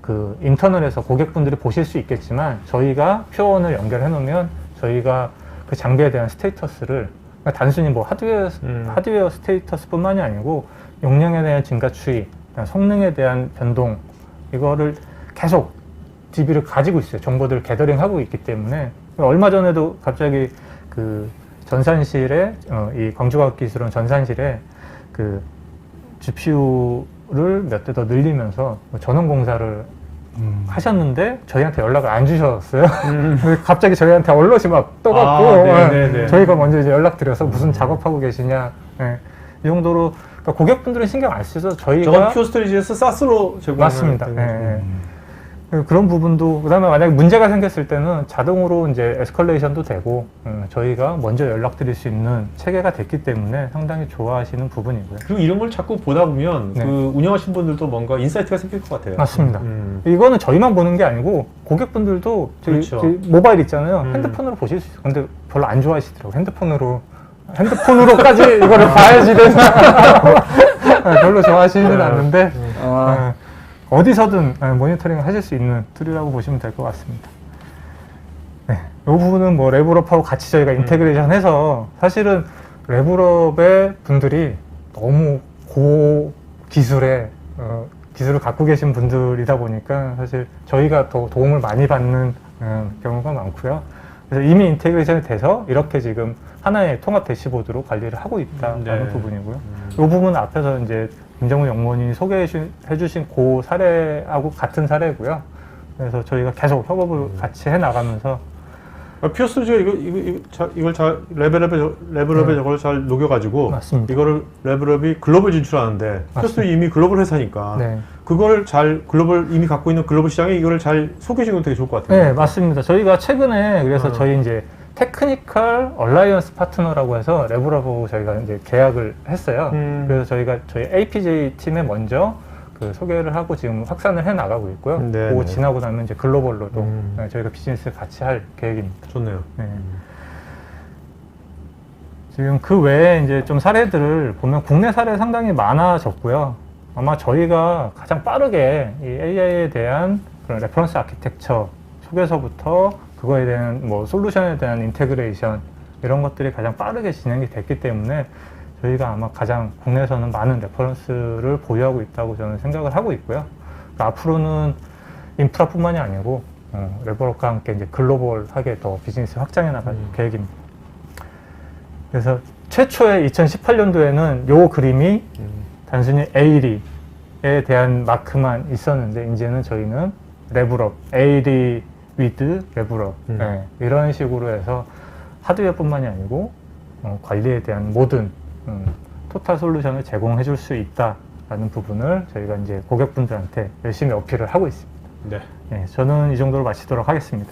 그 인터널에서 고객분들이 보실 수 있겠지만 저희가 퓨어원을 연결해 놓으면 저희가 그 장비에 대한 스테이터스를 그러니까 단순히 뭐 하드웨어 스테이터스뿐만이 아니고 용량에 대한 증가 추이, 성능에 대한 변동 이거를 계속 DB를 가지고 있어요. 정보들을 게더링하고 있기 때문에. 얼마 전에도 갑자기 그 전산실에 이 광주과학기술원 전산실에 그 GPU를 몇 대 더 늘리면서 전원 공사를 하셨는데 저희한테 연락을 안 주셨어요. 갑자기 저희한테 얼럿이 막 떠갖고 저희가 먼저 이제 연락드려서 무슨 작업하고 계시냐. 네. 이 정도로 그러니까 고객분들은 신경 안 쓰셔서 저희가 저건 퓨어 스토리지에서 사스로 제공하는 맞습니다. 네. 그런 부분도, 그 다음에 만약에 문제가 생겼을 때는 자동으로 이제 에스컬레이션도 되고, 저희가 먼저 연락드릴 수 있는 체계가 됐기 때문에 상당히 좋아하시는 부분이고요. 그리고 이런 걸 자꾸 보다 보면 네. 그 운영하신 분들도 뭔가 인사이트가 생길 것 같아요. 맞습니다. 이거는 저희만 보는 게 아니고, 고객분들도 그렇죠. 저희 모바일 있잖아요. 음. 핸드폰으로 보실 수 있어요. 근데 별로 안 좋아하시더라고요. 핸드폰으로까지 이거를 봐야지 되나. 별로 좋아하시지는 않는데, 어디서든 모니터링을 하실 수 있는 툴이라고 보시면 될 것 같습니다. 네, 이 부분은 뭐 레벨업하고 같이 저희가 인테그레이션 해서 사실은 레벨업의 분들이 너무 고기술의 기술을 갖고 계신 분들이다 보니까 사실 저희가 더 도움을 많이 받는 경우가 많고요. 그래서 이미 인테그레이션이 돼서 이렇게 지금 하나의 통합 대시보드로 관리를 하고 있다는 네. 부분이고요. 이 부분은 앞에서 이제 김정우 연구원이 소개해 주신 그 사례하고 같은 사례고요. 그래서 저희가 계속 협업을 같이 해 나가면서 피어스가 이걸 잘 레벨업에 저걸 잘 녹여가지고 맞습니다. 이거를 레벨업이 글로벌 진출하는데 피어스 이미 글로벌 회사니까 네. 그걸 잘 글로벌 이미 갖고 있는 글로벌 시장에 이거를 잘 소개해 주는 건 되게 좋을 것 같아요. 네, 맞습니다. 저희가 최근에 그래서 저희 이제 테크니컬 얼라이언스 파트너라고 해서 레벨업하고 저희가 이제 계약을 했어요. 그래서 저희가 저희 APJ 팀에 먼저 그 소개를 하고 지금 확산을 해 나가고 있고요. 네, 그거 네. 지나고 나면 이제 글로벌로도 저희가 비즈니스를 같이 할 계획입니다. 좋네요. 네. 지금 그 외에 이제 좀 사례들을 보면 국내 사례 상당히 많아졌고요. 아마 저희가 가장 빠르게 이 AI에 대한 그런 레퍼런스 아키텍처 속에서부터 그거에 대한 뭐 솔루션에 대한 인테그레이션 이런 것들이 가장 빠르게 진행이 됐기 때문에 저희가 아마 가장 국내에서는 많은 레퍼런스를 보유하고 있다고 저는 생각을 하고 있고요. 그러니까 앞으로는 인프라뿐만이 아니고 레벨업과 함께 이제 글로벌하게 더 비즈니스 확장해 나갈 계획입니다. 그래서 최초의 2018년도에는 요 그림이 단순히 에이리에 대한 마크만 있었는데 이제는 저희는 레벨업, 에이리 위드 레벨업 이런 식으로 해서 하드웨어뿐만이 아니고 관리에 대한 모든 토탈 솔루션을 제공해 줄 수 있다라는 부분을 저희가 이제 고객분들한테 열심히 어필을 하고 있습니다. 네. 네, 저는 이 정도로 마치도록 하겠습니다.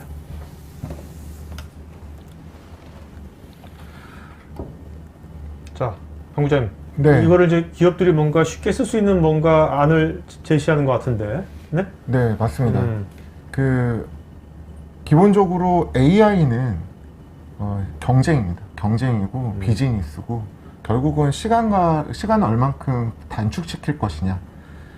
자, 방 부장님. 네. 이거를 이제 기업들이 뭔가 쉽게 쓸 수 있는 뭔가 안을 제시하는 것 같은데. 네? 네, 맞습니다. 기본적으로 AI는 경쟁입니다. 경쟁이고 비즈니스고 결국은 시간을 얼만큼 단축시킬 것이냐,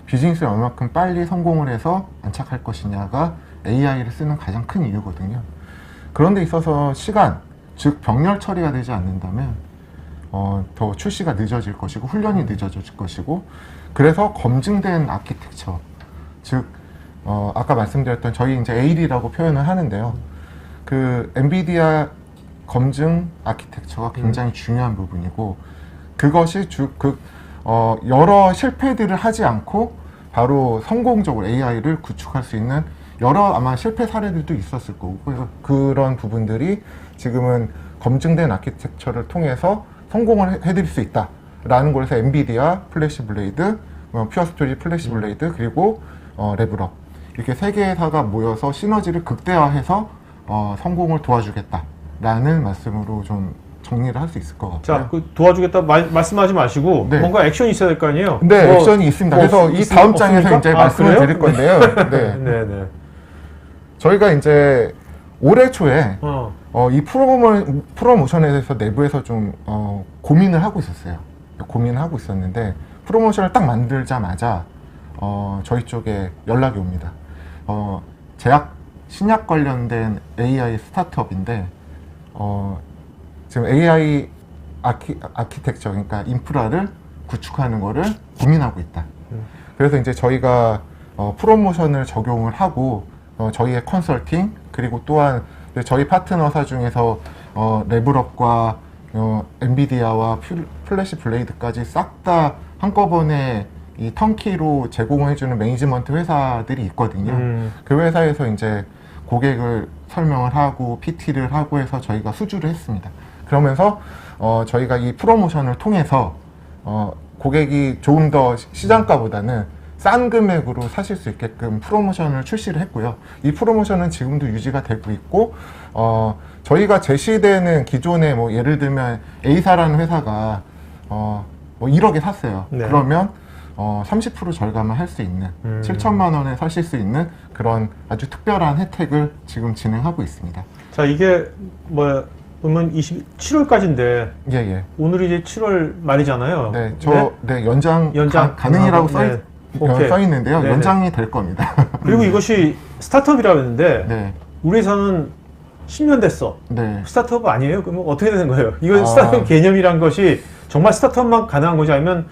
비즈니스를 얼만큼 빨리 성공을 해서 안착할 것이냐가 AI를 쓰는 가장 큰 이유거든요. 그런 데 있어서 시간, 즉 병렬 처리가 되지 않는다면 더 출시가 늦어질 것이고 훈련이 늦어질 것이고, 그래서 검증된 아키텍처, 즉 아까 말씀드렸던 저희 이제 AI라고 표현을 하는데요. 그 엔비디아 검증 아키텍처가 굉장히 중요한 부분이고, 그것이 여러 실패들을 하지 않고 바로 성공적으로 AI를 구축할 수 있는 여러 아마 실패 사례들도 있었을 거고, 그래서 그런 부분들이 지금은 검증된 아키텍처를 통해서 성공을 해드릴 수 있다라는 곳에서 엔비디아, 플래시 블레이드, 퓨어스토리 플래시 블레이드, 그리고 레벨업, 이렇게 세 개의 회사가 모여서 시너지를 극대화해서 성공을 도와주겠다라는 말씀으로 좀 정리를 할 수 있을 것 같아요. 자, 그 도와주겠다 말씀하지 마시고 네. 뭔가 액션이 있어야 될 거 아니에요? 네, 액션이 있습니다. 그래서 이 다음 장에서 이제 말씀을 그래요? 드릴 건데요. 네. 네. 저희가 이제 올해 초에 이 프로모션에 대해서 내부에서 좀 고민을 하고 있었어요. 고민을 하고 있었는데 프로모션을 딱 만들자마자 저희 쪽에 연락이 옵니다. 신약 관련된 AI 스타트업인데 지금 AI 아키텍처, 그러니까 인프라를 구축하는 거를 고민하고 있다. 그래서 이제 저희가 프로모션을 적용을 하고 저희의 컨설팅, 그리고 또한 저희 파트너사 중에서 레벨업과 엔비디아와 플래시 블레이드까지 싹 다 한꺼번에 이 턴키로 제공해주는 매니지먼트 회사들이 있거든요. 그 회사에서 이제 고객을 설명을 하고 PT를 하고 해서 저희가 수주를 했습니다. 그러면서 저희가 이 프로모션을 통해서 고객이 조금 더 시장가보다는 싼 금액으로 사실 수 있게끔 프로모션을 출시를 했고요. 이 프로모션은 지금도 유지가 되고 있고, 저희가 제시되는 기존에 뭐 예를 들면 A사라는 회사가 뭐 1억에 샀어요. 네. 그러면 30% 절감을 할 수 있는 7천만 원에 사실 수 있는 그런 아주 특별한 혜택을 지금 진행하고 있습니다. 자, 이게 뭐 그러면 7월까지인데 예. 오늘이 이제 7월 말이잖아요. 네, 네? 연장 가능이라고 네. 오케이. 써 있는데요. 네네. 연장이 될 겁니다. 그리고 이것이 스타트업이라고 했는데 네, 우리 회사는 10년 됐어. 네. 스타트업 아니에요? 그러면 어떻게 되는 거예요? 이건 아. 스타트업 개념이란 것이 정말 스타트업만 가능한 거지 아니면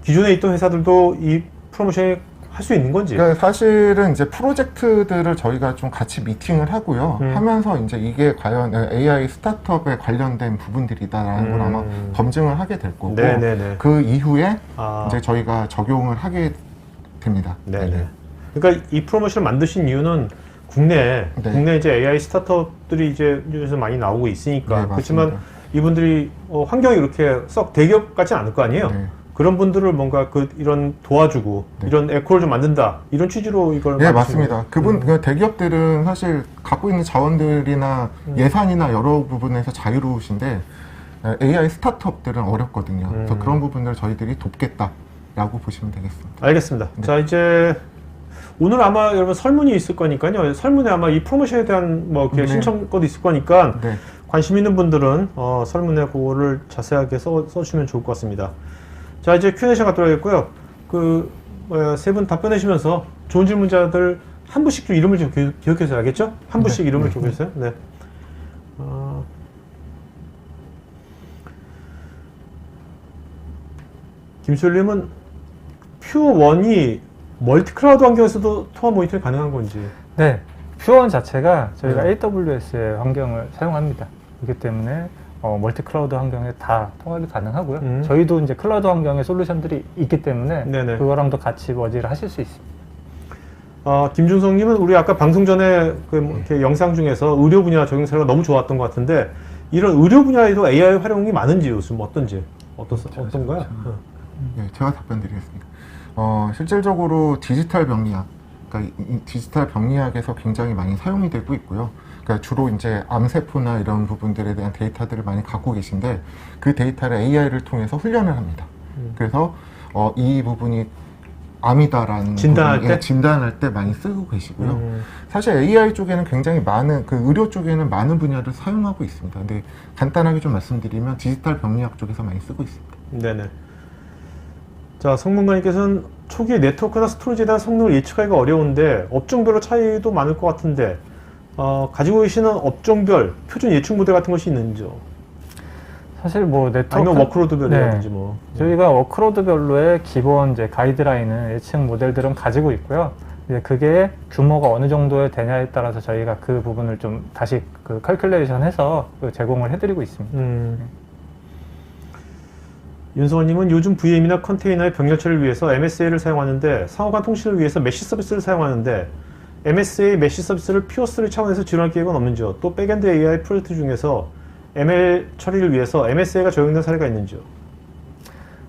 기존에 있던 회사들도 이 프로모션을 할 수 있는 건지? 그러니까 사실은 이제 프로젝트들을 저희가 좀 같이 미팅을 하고요. 하면서 이제 이게 과연 AI 스타트업에 관련된 부분들이다라는 걸 아마 검증을 하게 될 거고, 네네네. 그 이후에 아. 이제 저희가 적용을 하게 됩니다. 네네. 그러니까 이 프로모션을 만드신 이유는 국내 이제 AI 스타트업들이 이제 요새 많이 나오고 있으니까. 네, 그렇지만 맞습니다. 이분들이 환경이 이렇게 썩 대기업 같진 않을 거 아니에요? 네. 그런 분들을 뭔가 이런 도와주고 이런 에코를 좀 만든다 이런 취지로 이걸 네, 만드신 맞습니다. 그 대기업들은 사실 갖고 있는 자원들이나 예산이나 여러 부분에서 자유로우신데 AI 스타트업들은 어렵거든요. 그래서 그런 부분들을 저희들이 돕겠다라고 보시면 되겠습니다. 알겠습니다. 자, 이제 오늘 아마 여러분 설문이 있을 거니까요. 설문에 아마 이 프로모션에 대한 뭐 이렇게 네. 신청권도 있을 거니까 네. 관심 있는 분들은 설문에 그거를 자세하게 써주시면 좋을 것 같습니다. 자, 이제 Q&A 시간 갖도록 하겠고요. 세 분 답변하시면서 좋은 질문자들 한 분씩 좀 이름을 좀 기억해서 알겠죠? 한 분씩 이름을 기억해주세요. 네. 김솔님은 퓨어원이 멀티클라우드 환경에서도 통합 모니터링 가능한 건지. 네, 퓨어원 자체가 저희가 AWS의 환경을 사용합니다. 그렇기 때문에 멀티 클라우드 환경에 다 통합이 가능하고요. 저희도 이제 클라우드 환경에 솔루션들이 있기 때문에 네네. 그거랑도 같이 머지를 하실 수 있습니다. 김준성님은 우리 아까 방송 전에 이렇게 영상 중에서 의료 분야 적용 사례가 너무 좋았던 것 같은데 이런 의료 분야에도 AI 활용이 많은지 요즘 어떤가요? 네, 제가 답변드리겠습니다. 실질적으로 디지털 병리학, 그러니까 이 디지털 병리학에서 굉장히 많이 사용이 되고 있고요. 그러니까 주로 이제 암세포나 이런 부분들에 대한 데이터들을 많이 갖고 계신데 그 데이터를 AI를 통해서 훈련을 합니다. 그래서 이 부분이 암이다라는 진단할 때 많이 쓰고 계시고요. 사실 AI 쪽에는 굉장히 많은 의료 쪽에는 많은 분야를 사용하고 있습니다. 근데 간단하게 좀 말씀드리면 디지털 병리학 쪽에서 많이 쓰고 있습니다. 네네. 자, 성문관님께서는 초기에 네트워크나 스토리지에 대한 성능을 예측하기가 어려운데 업종별로 차이도 많을 것 같은데 가지고 계시는 업종별 표준 예측 모델 같은 것이 있는지요? 사실 뭐 네트워크 아니면 워크로드별이라든지 뭐. 저희가 워크로드별로의 기본 이제 가이드라인은 예측 모델들은 가지고 있고요. 이제 그게 규모가 어느 정도에 되냐에 따라서 저희가 그 부분을 좀 다시 칼큘레이션해서 제공을 해드리고 있습니다. 윤성원님은 요즘 VM이나 컨테이너의 병렬 처리를 위해서 MSA를 사용하는데 상호간 통신을 위해서 메시 서비스를 사용하는데 MSA 메시 서비스를 퓨어3 차원에서 지원할 계획은 없는지요? 또 백엔드 AI 프로젝트 중에서 ML 처리를 위해서 MSA가 적용된 사례가 있는지요?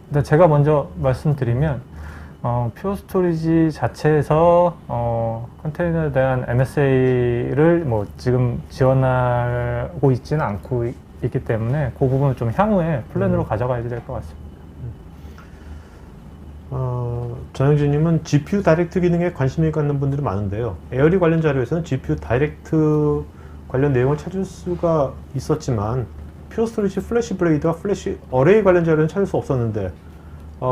근데 제가 먼저 말씀드리면 퓨어 스토리지 자체에서 컨테이너에 대한 MSA를 뭐 지금 지원하고 있지는 않고 있기 때문에 그 부분은 좀 향후에 플랜으로 가져가야 될 것 같습니다. 전영진님은 GPU 다이렉트 기능에 관심을 갖는 분들이 많은데요. 에어리 관련 자료에서는 GPU 다이렉트 관련 내용을 찾을 수가 있었지만 퓨어 스토리지 플래시 블레이드와 플래시 어레이 관련 자료는 찾을 수 없었는데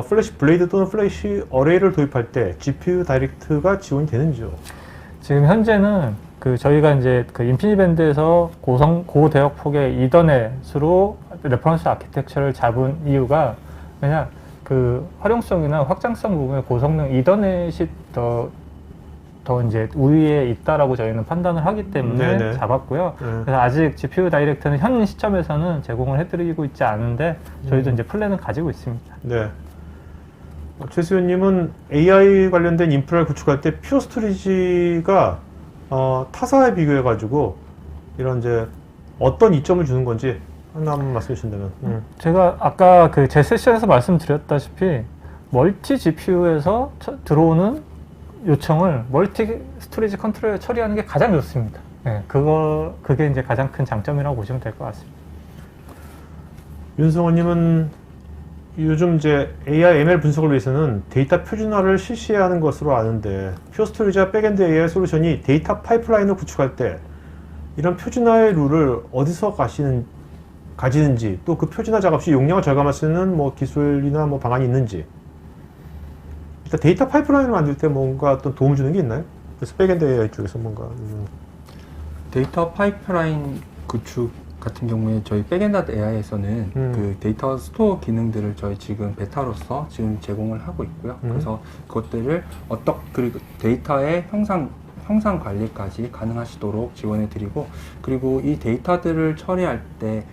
플래시 블레이드 또는 플래시 어레이를 도입할 때 GPU 다이렉트가 지원이 되는지요? 지금 현재는 저희가 이제 인피니밴드에서 고대역 폭의 이더넷으로 레퍼런스 아키텍처를 잡은 이유가 그냥 활용성이나 확장성 부분에 고성능 이더넷이 더 이제 우위에 있다라고 저희는 판단을 하기 때문에 네네. 잡았고요. 그래서 아직 GPU 다이렉트는 현 시점에서는 제공을 해드리고 있지 않은데 저희도 이제 플랜을 가지고 있습니다. 네. 최수연님은 AI 관련된 인프라를 구축할 때 퓨어 스토리지가 타사에 비교해가지고 이런 이제 어떤 이점을 주는 건지 하나 한번 말씀해 주신다면. 제가 아까 제 세션에서 말씀드렸다시피 멀티 GPU에서 들어오는 요청을 멀티 스토리지 컨트롤에 처리하는 게 가장 좋습니다. 네, 그게 이제 가장 큰 장점이라고 보시면 될 것 같습니다. 윤성호님은 요즘 이제 AI, ML 분석을 위해서는 데이터 표준화를 실시해야 하는 것으로 아는데 퓨어 스토리지와 백엔드 AI 솔루션이 데이터 파이프라인을 구축할 때 이런 표준화의 룰을 어디서 가지는지 또 그 표준화 작업 시 용량을 절감할 수 있는 뭐 기술이나 뭐 방안이 있는지 일단 데이터 파이프라인을 만들 때 뭔가 어떤 도움을 주는 게 있나요? 그래서 백엔드 AI 쪽에서 뭔가 데이터 파이프라인 구축 같은 경우에 저희 백엔드 AI에서는 그 데이터 스토어 기능들을 저희 지금 베타로서 지금 제공을 하고 있고요. 그래서 그것들을 그리고 데이터의 형상 관리까지 가능하시도록 지원해 드리고, 그리고 이 데이터들을 처리할 때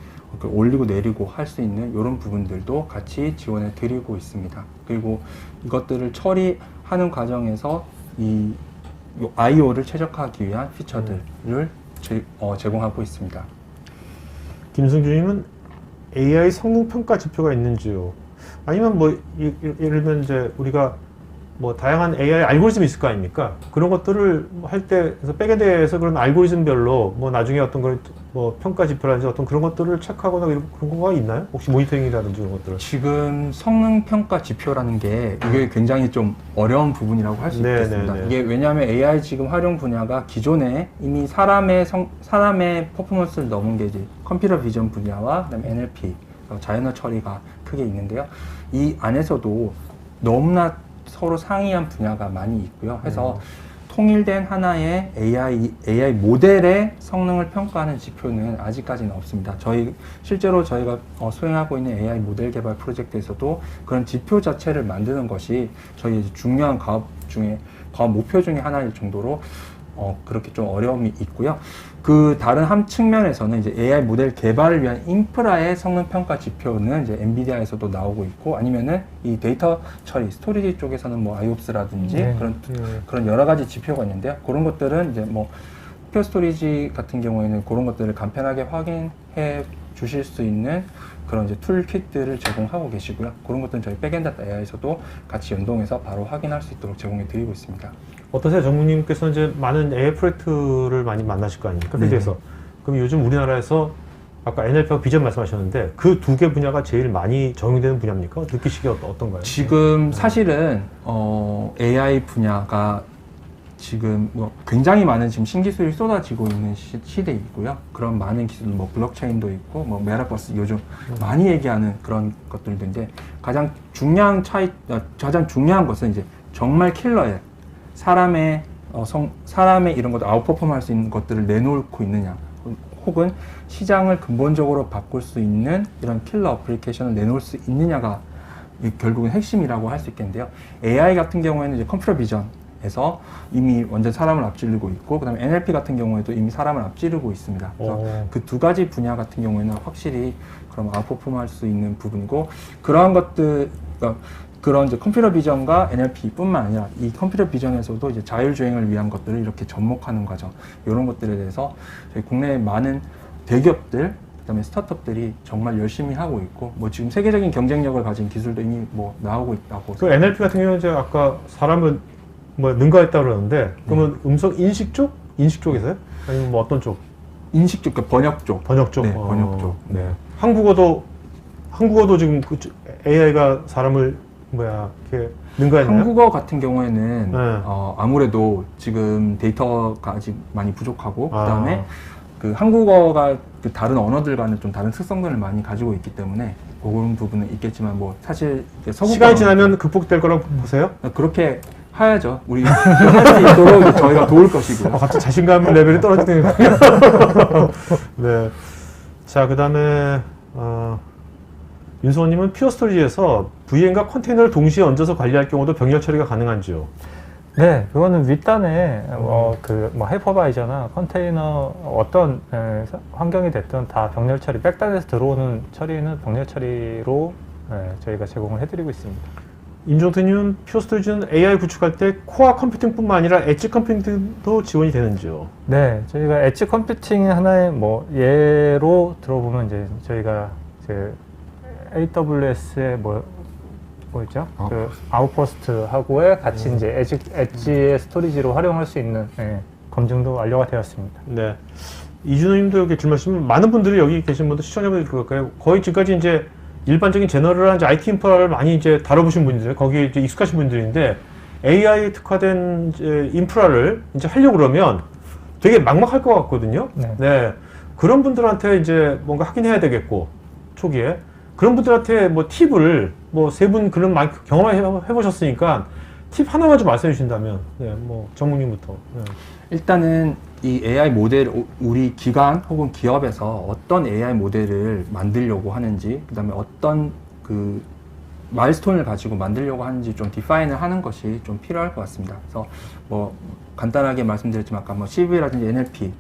올리고 내리고 할 수 있는 이런 부분들도 같이 지원해 드리고 있습니다. 그리고 이것들을 처리하는 과정에서 이 IO를 최적화하기 위한 피처들을 제공하고 있습니다. 김승준님은 AI 성능 평가 지표가 있는지요? 아니면 뭐 예를 들면 이제 우리가 뭐 다양한 AI 알고리즘이 있을 거 아닙니까? 그런 것들을 할 때 백엔드에서 그런 알고리즘별로 뭐 나중에 어떤 걸 뭐 평가 지표라든지 어떤 그런 것들을 체크하거나 그런 거가 있나요? 혹시 모니터링이라든지 그런 것들을? 지금 성능 평가 지표라는 게 이게 굉장히 좀 어려운 부분이라고 할 수 있겠습니다. 이게 왜냐하면 AI 지금 활용 분야가 기존에 이미 사람의 퍼포먼스를 넘은 게 이제 컴퓨터 비전 분야와 그다음에 NLP, 자연어 처리가 크게 있는데요. 이 안에서도 너무나 서로 상이한 분야가 많이 있고요. 해서 통일된 하나의 AI 모델의 성능을 평가하는 지표는 아직까지는 없습니다. 실제로 저희가 수행하고 있는 AI 모델 개발 프로젝트에서도 그런 지표 자체를 만드는 것이 저희 중요한 과업 목표 중에 하나일 정도로 그렇게 좀 어려움이 있고요. 그 다른 한 측면에서는 이제 AI 모델 개발을 위한 인프라의 성능 평가 지표는 이제 엔비디아에서도 나오고 있고, 아니면은 이 데이터 처리 스토리지 쪽에서는 뭐 IOPS라든지 그런 여러 가지 지표가 있는데요. 그런 것들은 이제 뭐 퓨어 스토리지 같은 경우에는 그런 것들을 간편하게 확인해 주실 수 있는 그런 이제 툴킷들을 제공하고 계시고요. 그런 것들은 저희 백엔드 AI에서도 같이 연동해서 바로 확인할 수 있도록 제공해 드리고 있습니다. 어떠세요? 정국님께서 이제 많은 AI 프로젝트를 많이 만나실 거 아닙니까? 필드에서. 그럼 요즘 우리나라에서 아까 NLP와 비전 말씀하셨는데 그 두 개 분야가 제일 많이 적용되는 분야입니까? 느끼시기에 어떤가요? 지금 사실은 AI 분야가 지금 뭐 굉장히 많은 지금 신기술이 쏟아지고 있는 시대이고요. 그런 많은 기술, 뭐 블록체인도 있고, 뭐 메타버스 요즘 많이 얘기하는 그런 것들도 있는데 가장 중요한 것은 이제 정말 킬러의 사람의 이런 것들 아웃퍼폼 할 수 있는 것들을 내놓고 있느냐, 혹은 시장을 근본적으로 바꿀 수 있는 이런 킬러 어플리케이션을 내놓을 수 있느냐가 결국은 핵심이라고 할 수 있겠는데요. AI 같은 경우에는 이제 컴퓨터 비전에서 이미 완전 사람을 앞지르고 있고, 그다음에 NLP 같은 경우에도 이미 사람을 앞지르고 있습니다. 그래서 그 두 가지 분야 같은 경우에는 확실히 그럼 아웃퍼폼 할 수 있는 부분이고, 그러한 것들, 그런 이제 컴퓨터 비전과 NLP뿐만 아니라 이 컴퓨터 비전에서도 이제 자율주행을 위한 것들을 이렇게 접목하는 과정, 이런 것들에 대해서 저희 국내의 많은 대기업들, 그다음에 스타트업들이 정말 열심히 하고 있고, 뭐 지금 세계적인 경쟁력을 가진 기술도 이미 뭐 나오고 있다고. 그 NLP 같은 경우는 제가 아까 사람을 뭐 능가했다 그러는데 그러면 음성 인식 쪽? 인식 쪽에서요? 아니면 뭐 어떤 쪽? 인식 쪽, 그러니까 번역 쪽. 번역 쪽. 네, 번역 쪽. 네. 한국어도 지금 그 AI가 사람을 이렇게 능가했나요? 한국어 같은 경우에는 네. 아무래도 지금 데이터가 아직 많이 부족하고, 그다음에 그 한국어가 그 다른 언어들과는 좀 다른 특성들을 많이 가지고 있기 때문에 그런 부분은 있겠지만, 뭐 사실 시간이 지나면 극복될 거라고 보세요? 그렇게 해야죠. 우리 할 수 있도록 저희가 도울 것이고요. 갑자기 자신감 레벨이 떨어지는 거예요. 네. 자, 그 다음에 윤성호님은 퓨어 스토리지에서 VM과 컨테이너를 동시에 얹어서 관리할 경우도 병렬 처리가 가능한지요? 네, 그거는 윗단에 하이퍼바이저나 컨테이너 어떤 환경이 됐든 다 병렬 처리, 백단에서 들어오는 처리는 병렬 처리로 저희가 제공을 해드리고 있습니다. 임종태님은 퓨어 스토리지는 AI 구축할 때 코어 컴퓨팅뿐만 아니라 엣지 컴퓨팅도 지원이 되는지요? 네, 저희가 엣지 컴퓨팅의 하나의 뭐 예로 들어보면 이제 저희가 AWS의 뭐 뭐였죠? 그 아웃포스트하고의 같이 이제 엣지의 스토리지로 활용할 수 있는 검증도 완료가 되었습니다. 네. 이준호님도 여기 질문하시면 많은 분들이 여기 계신 분들 시청자분들 그럴까요? 거의 지금까지 이제 일반적인 제너럴한 이제 IT 인프라를 많이 이제 다뤄보신 분들, 거기에 이제 익숙하신 분들인데 AI 특화된 이제 인프라를 이제 하려고 그러면 되게 막막할 것 같거든요. 네. 그런 분들한테 이제 뭔가 하긴 해야 되겠고 초기에 그런 분들한테 뭐 팁을 뭐 세 분 그런 많이 경험해 보셨으니까 팁 하나만 좀 말씀해 주신다면, 뭐 정국님부터. 일단은 이 AI 모델, 우리 기관 혹은 기업에서 어떤 AI 모델을 만들려고 하는지, 그 다음에 어떤 그 마일스톤을 가지고 만들려고 하는지 좀 디파인을 하는 것이 좀 필요할 것 같습니다. 그래서 뭐 간단하게 말씀드렸지만 아까 뭐 CV라든지 NLP,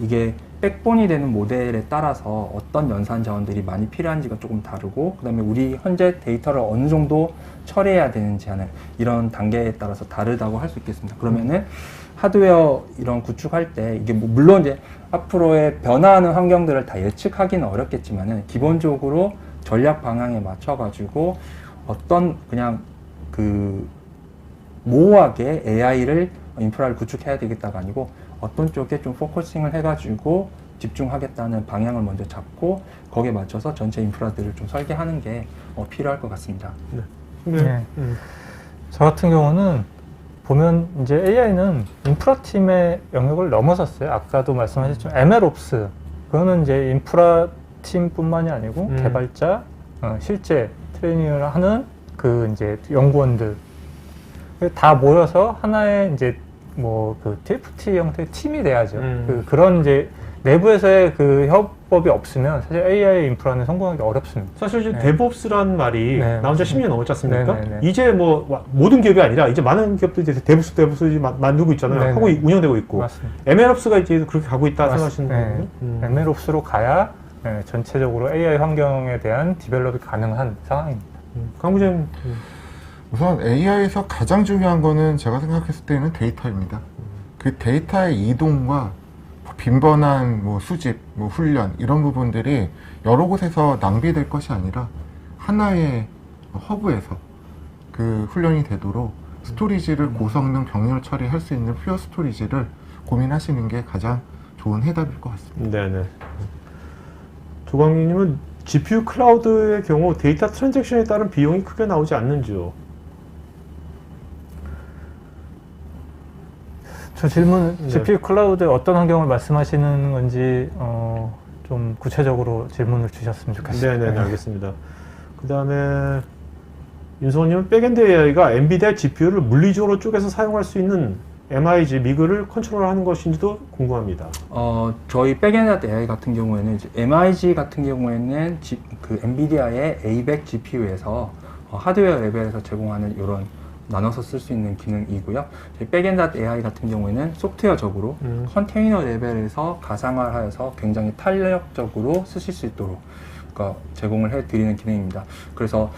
이게 백본이 되는 모델에 따라서 어떤 연산 자원들이 많이 필요한지가 조금 다르고, 그 다음에 우리 현재 데이터를 어느 정도 처리해야 되는지 하는 이런 단계에 따라서 다르다고 할 수 있겠습니다. 그러면은 하드웨어 이런 구축할 때 이게 뭐 물론 이제 앞으로의 변화하는 환경들을 다 예측하기는 어렵겠지만은 기본적으로 전략 방향에 맞춰 가지고 어떤 그냥 그 모호하게 AI를 인프라를 구축해야 되겠다가 아니고 어떤 쪽에 좀 포커싱을 해가지고 집중하겠다는 방향을 먼저 잡고 거기에 맞춰서 전체 인프라들을 좀 설계하는 게 필요할 것 같습니다. 네. 저 같은 경우는 보면 이제 AI는 인프라 팀의 영역을 넘어섰어요. 아까도 말씀하셨지만 MLOps 그거는 이제 인프라 팀뿐만이 아니고 개발자, 실제 트레이닝을 하는 그 이제 연구원들 다 모여서 하나의 이제 뭐 그 TFT 형태의 팀이 돼야죠. 그런 이제 내부에서의 그 협업이 없으면 사실 AI 인프라는 성공하기 어렵습니다. 사실 이제 DevOps라는 말이 나온 지 10년 넘었지 않습니까? 네네네. 이제 뭐 모든 기업이 아니라 이제 많은 기업들이 이제 DevOps 만들고 있잖아요. 네네. 하고 운영되고 있고. 맞습니다. MLOps가 이제 그렇게 가고 있다 생각하시는 거예요? MLOps로 가야 전체적으로 AI 환경에 대한 디벨롭이 가능한 상황입니다. 강부장. 우선 AI에서 가장 중요한 거는 제가 생각했을 때는 데이터입니다. 그 데이터의 이동과 빈번한 뭐 수집, 뭐 훈련 이런 부분들이 여러 곳에서 낭비될 것이 아니라 하나의 허브에서 그 훈련이 되도록 스토리지를 고성능 병렬 처리할 수 있는 퓨어 스토리지를 고민하시는 게 가장 좋은 해답일 것 같습니다. 네네. 조광님은 GPU 클라우드의 경우 데이터 트랜잭션에 따른 비용이 크게 나오지 않는지요? 저 질문 GPU 클라우드 어떤 환경을 말씀하시는 건지 좀 구체적으로 질문을 주셨으면 좋겠습니다. 네네, 알겠습니다. 그 다음에 윤성호님은 백엔드 AI가 엔비디아 GPU를 물리적으로 쪼개서 사용할 수 있는 MIG, 미그를 컨트롤하는 것인지도 궁금합니다. 저희 백엔드 AI 같은 경우에는 이제 MIG 같은 경우에는 그 엔비디아의 A100 GPU에서 하드웨어 레벨에서 제공하는 이런 나눠서 쓸 수 있는 기능이고요. 저희 백엔드 AI 같은 경우에는 소프트웨어적으로 컨테이너 레벨에서 가상화하여서 굉장히 탄력적으로 쓰실 수 있도록 제공을 해드리는 기능입니다. 그래서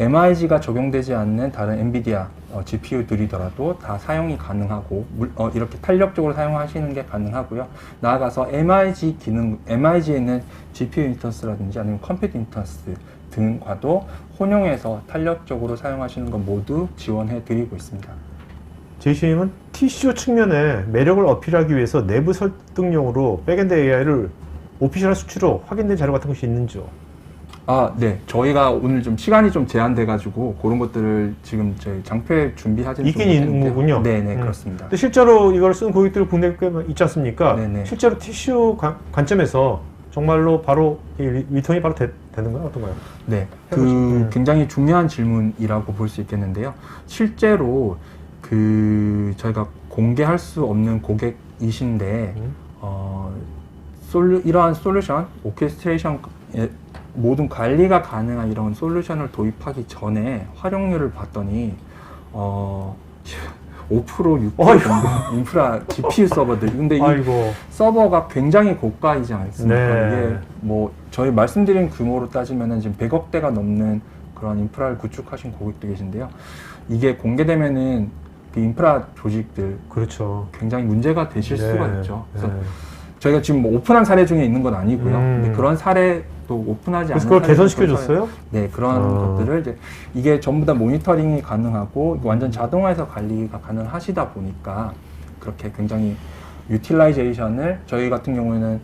MIG가 적용되지 않는 다른 엔비디아 GPU들이더라도 다 사용이 가능하고 이렇게 탄력적으로 사용하시는 게 가능하고요. 나아가서 MIG 기능, MIG에 있는 GPU 인스턴스라든지 아니면 컴퓨터 인스턴스 등과도 혼용해서 탄력적으로 사용하시는 것 모두 지원해 드리고 있습니다. 제이씨님은 TCO 측면에 매력을 어필하기 위해서 내부 설득용으로 백엔드 AI를 오피셜 수치로 확인된 자료 같은 것이 있는지요? 네. 저희가 오늘 좀 시간이 좀 제한돼가지고 그런 것들을 지금 저희 장표에 준비하지는 있긴 있는 거군요. 네네, 그렇습니다. 근데 실제로 이걸 쓰는 고객들 국내에 꽤 있지 않습니까? 네네. 실제로 TCO 관점에서 정말로 바로 리턴이 바로 되는 건 어떤가요? 네, 굉장히 중요한 질문이라고 볼 수 있겠는데요. 실제로 저희가 공개할 수 없는 고객이신데 이러한 솔루션, 오케스트레이션 모든 관리가 가능한 이런 솔루션을 도입하기 전에 활용률을 봤더니 5% 6% 정도 인프라 GPU 서버들. 근데 이 서버가 굉장히 고가이지 않습니까? 네. 이게 뭐 저희 말씀드린 규모로 따지면은 지금 100억대가 넘는 그런 인프라를 구축하신 고객도 계신데요. 이게 공개되면은 그 인프라 조직들 그렇죠. 굉장히 문제가 되실 수가 있죠. 그래서 저희가 지금 뭐 오픈한 사례 중에 있는 건 아니고요. 근데 그런 사례 또 오픈하지 않은 그래서 그걸 사례도 개선시켜 좀 줬어요? 네, 그런 것들을 이제 이게 전부 다 모니터링이 가능하고 완전 자동화해서 관리가 가능하시다 보니까 그렇게 굉장히 유틸라이제이션을 저희 같은 경우에는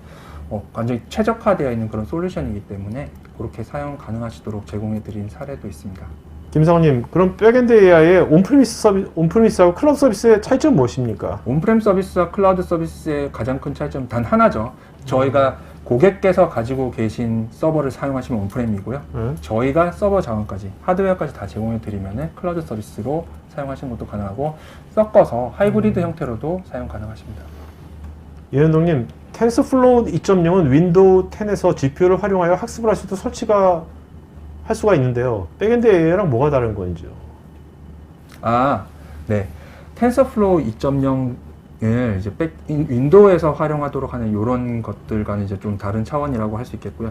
완전히 최적화되어 있는 그런 솔루션이기 때문에 그렇게 사용 가능하시도록 제공해 드린 사례도 있습니다. 김상원님, 그럼 백엔드 AI의 온프리미스하고 클라우드 서비스의 차이점 무엇입니까? 온프렘 서비스와 클라우드 서비스의 가장 큰 차이점 단 하나죠. 저희가 고객께서 가지고 계신 서버를 사용하시면 온프렘이고요. 저희가 서버 자원까지, 하드웨어까지 다 제공해 드리면 클라우드 서비스로 사용하시는 것도 가능하고 섞어서 하이브리드 형태로도 사용 가능하십니다. 예현동님, 텐서플로우 2.0은 윈도우 10에서 GPU를 활용하여 학습을 할 수도 설치가 할 수가 있는데요. 백엔드 AI랑 뭐가 다른 건지요? 네. 텐서플로우 2.0을 이제 윈도우에서 활용하도록 하는 이런 것들과는 이제 좀 다른 차원이라고 할 수 있겠고요.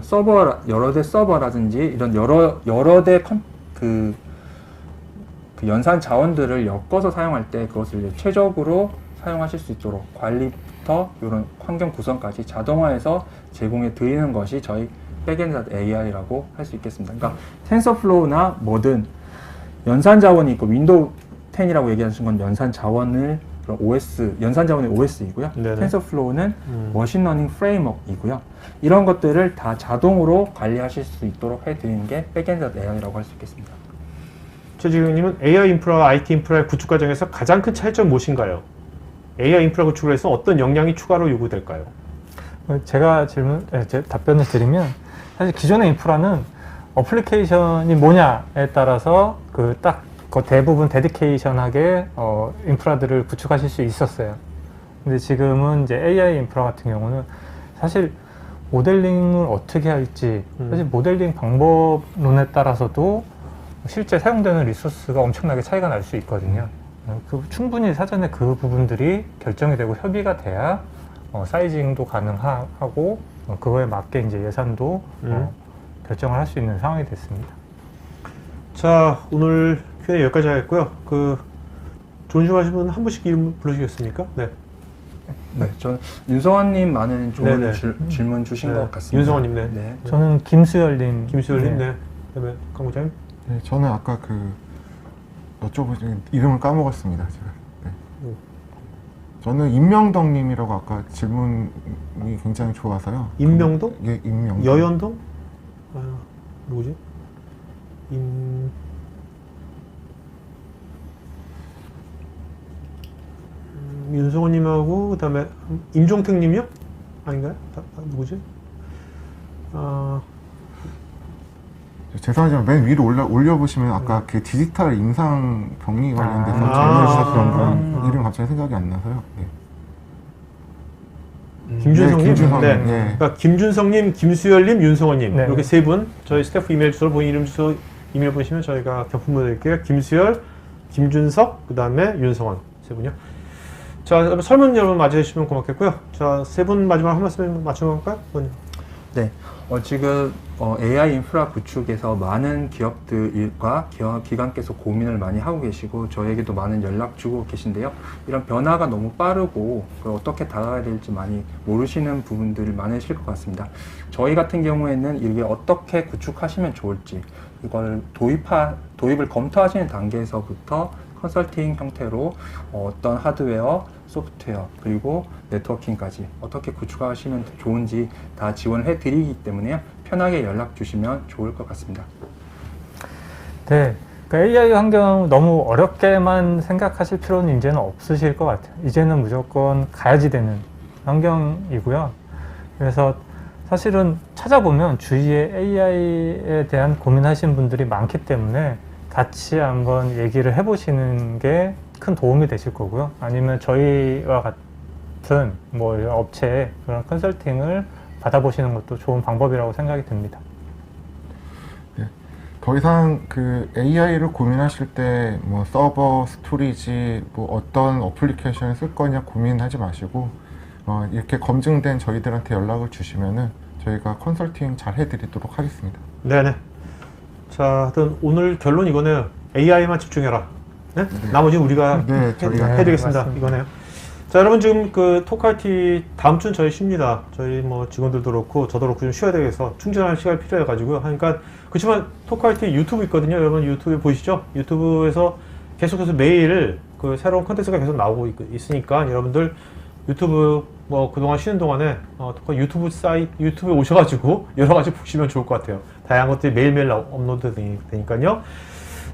여러 대 서버라든지 이런 여러 대 그 연산 자원들을 엮어서 사용할 때 그것을 이제 최적으로 사용하실 수 있도록 관리부터 이런 환경 구성까지 자동화해서 제공해 드리는 것이 저희 백엔드 AI라고 할 수 있겠습니다. 그러니까 텐서플로우나 뭐든 연산 자원이 있고 윈도우 10이라고 얘기하신 건 연산 자원을 OS, 연산 자원의 OS이고요. 네네. 텐서플로우는 머신러닝 프레임워크이고요. 이런 것들을 다 자동으로 관리하실 수 있도록 해드리는 게 백엔드 AI라고 할 수 있겠습니다. 최지경님은 AI 인프라와 IT 인프라의 구축 과정에서 가장 큰 차이점 무엇인가요? AI 인프라 구축을 해서 어떤 역량이 추가로 요구될까요? 제가 제 답변을 드리면 사실 기존의 인프라는 어플리케이션이 뭐냐에 따라서 그 대부분 데디케이션하게 인프라들을 구축하실 수 있었어요. 근데 지금은 이제 AI 인프라 같은 경우는 사실 모델링을 어떻게 할지 사실 모델링 방법론에 따라서도 실제 사용되는 리소스가 엄청나게 차이가 날 수 있거든요. 충분히 사전에 그 부분들이 결정이 되고 협의가 돼야 사이징도 가능하고 그거에 맞게 이제 예산도 결정을 할 수 있는 상황이 됐습니다. 자, 오늘 Q&A 여기까지 하겠고요. 좋은 질문 하신 분 한 분씩 이름 불러주시겠습니까? 네. 네, 저는 윤성환님 많은 좋은 네네. 질문 주신 네. 것 같습니다. 윤성환님, 네. 네. 저는 김수열님. 김수열님, 네. 그다음에 강 부장님. 네, 저는 아까 여쭤보신 이름을 까먹었습니다. 제가. 네. 저는 임명덕님이라고 아까 질문이 굉장히 좋아서요. 임명동? 예, 임명동. 여연동? 누구지? 윤성호님하고 그다음에 임종택님이요? 아닌가요? 누구지? 죄송하지만 맨 위로 올려보시면 아까 그 디지털 임상 병리 관련돼서 질문 주셨던 분 이름 갑자기 생각이 안 나서요. 네. 김준성님? 네, 김준성. 네. 네. 그러니까 김준성님, 김수열님, 윤성호님 네. 이렇게 세 분 저희 스태프 이메일 주소로 본인 이름 주소 이메일 보시면 저희가 경품 보내드릴게요. 김수열, 김준석, 그 다음에 윤성원 세 분이요. 자, 설문 여러분 맞이해 주시면 고맙겠고요. 자, 세 분 마지막 한 말씀 맞춰볼까요? 네, 지금 AI 인프라 구축에서 많은 기업들과 기관께서 고민을 많이 하고 계시고 저에게도 많은 연락 주고 계신데요. 이런 변화가 너무 빠르고 어떻게 다가가야 될지 많이 모르시는 부분들이 많으실 것 같습니다. 저희 같은 경우에는 이게 어떻게 구축하시면 좋을지 이걸 도입을 검토하시는 단계에서부터 컨설팅 형태로 어떤 하드웨어, 소프트웨어, 그리고 네트워킹까지 어떻게 구축하시면 좋은지 다 지원해 드리기 때문에 편하게 연락 주시면 좋을 것 같습니다. 네. AI 환경 너무 어렵게만 생각하실 필요는 이제는 없으실 것 같아요. 이제는 무조건 가야지 되는 환경이고요. 그래서 사실은 찾아보면 주위에 AI에 대한 고민하시는 분들이 많기 때문에 같이 한번 얘기를 해보시는 게 큰 도움이 되실 거고요. 아니면 저희와 같은 업체의 그런 컨설팅을 받아보시는 것도 좋은 방법이라고 생각이 듭니다. 네. 더 이상 그 AI를 고민하실 때 서버, 스토리지, 어떤 어플리케이션을 쓸 거냐 고민하지 마시고 이렇게 검증된 저희들한테 연락을 주시면은 저희가 컨설팅 잘 해드리도록 하겠습니다. 네네. 자, 하여튼 오늘 결론 이거네요. AI만 집중해라. 네? 나머지는 우리가 네, 저희가 해드리겠습니다. 맞습니다. 이거네요. 자, 여러분 지금 그 토크IT 다음 주는 저희 쉽니다. 저희 뭐 직원들도 그렇고 저도 그렇고 좀 쉬어야 되겠어. 충전할 시간이 필요해가지고요. 그러니까 그렇지만 토크IT 유튜브 있거든요. 여러분 유튜브 보시죠. 유튜브에서 계속해서 매일 그 새로운 컨텐츠가 계속 나오고 있으니까 여러분들 유튜브 뭐 그동안 쉬는 동안에 토크 유튜브 사이트 유튜브에 오셔가지고 여러 가지 보시면 좋을 것 같아요. 다양한 것들이 매일매일 업로드 되니까요.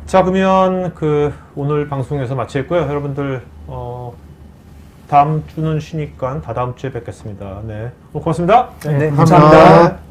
자, 그러면 그 오늘 방송에서 마치겠고요. 여러분들 다음 주는 쉬니까 다다음 주에 뵙겠습니다. 네, 고맙습니다. 네, 감사합니다.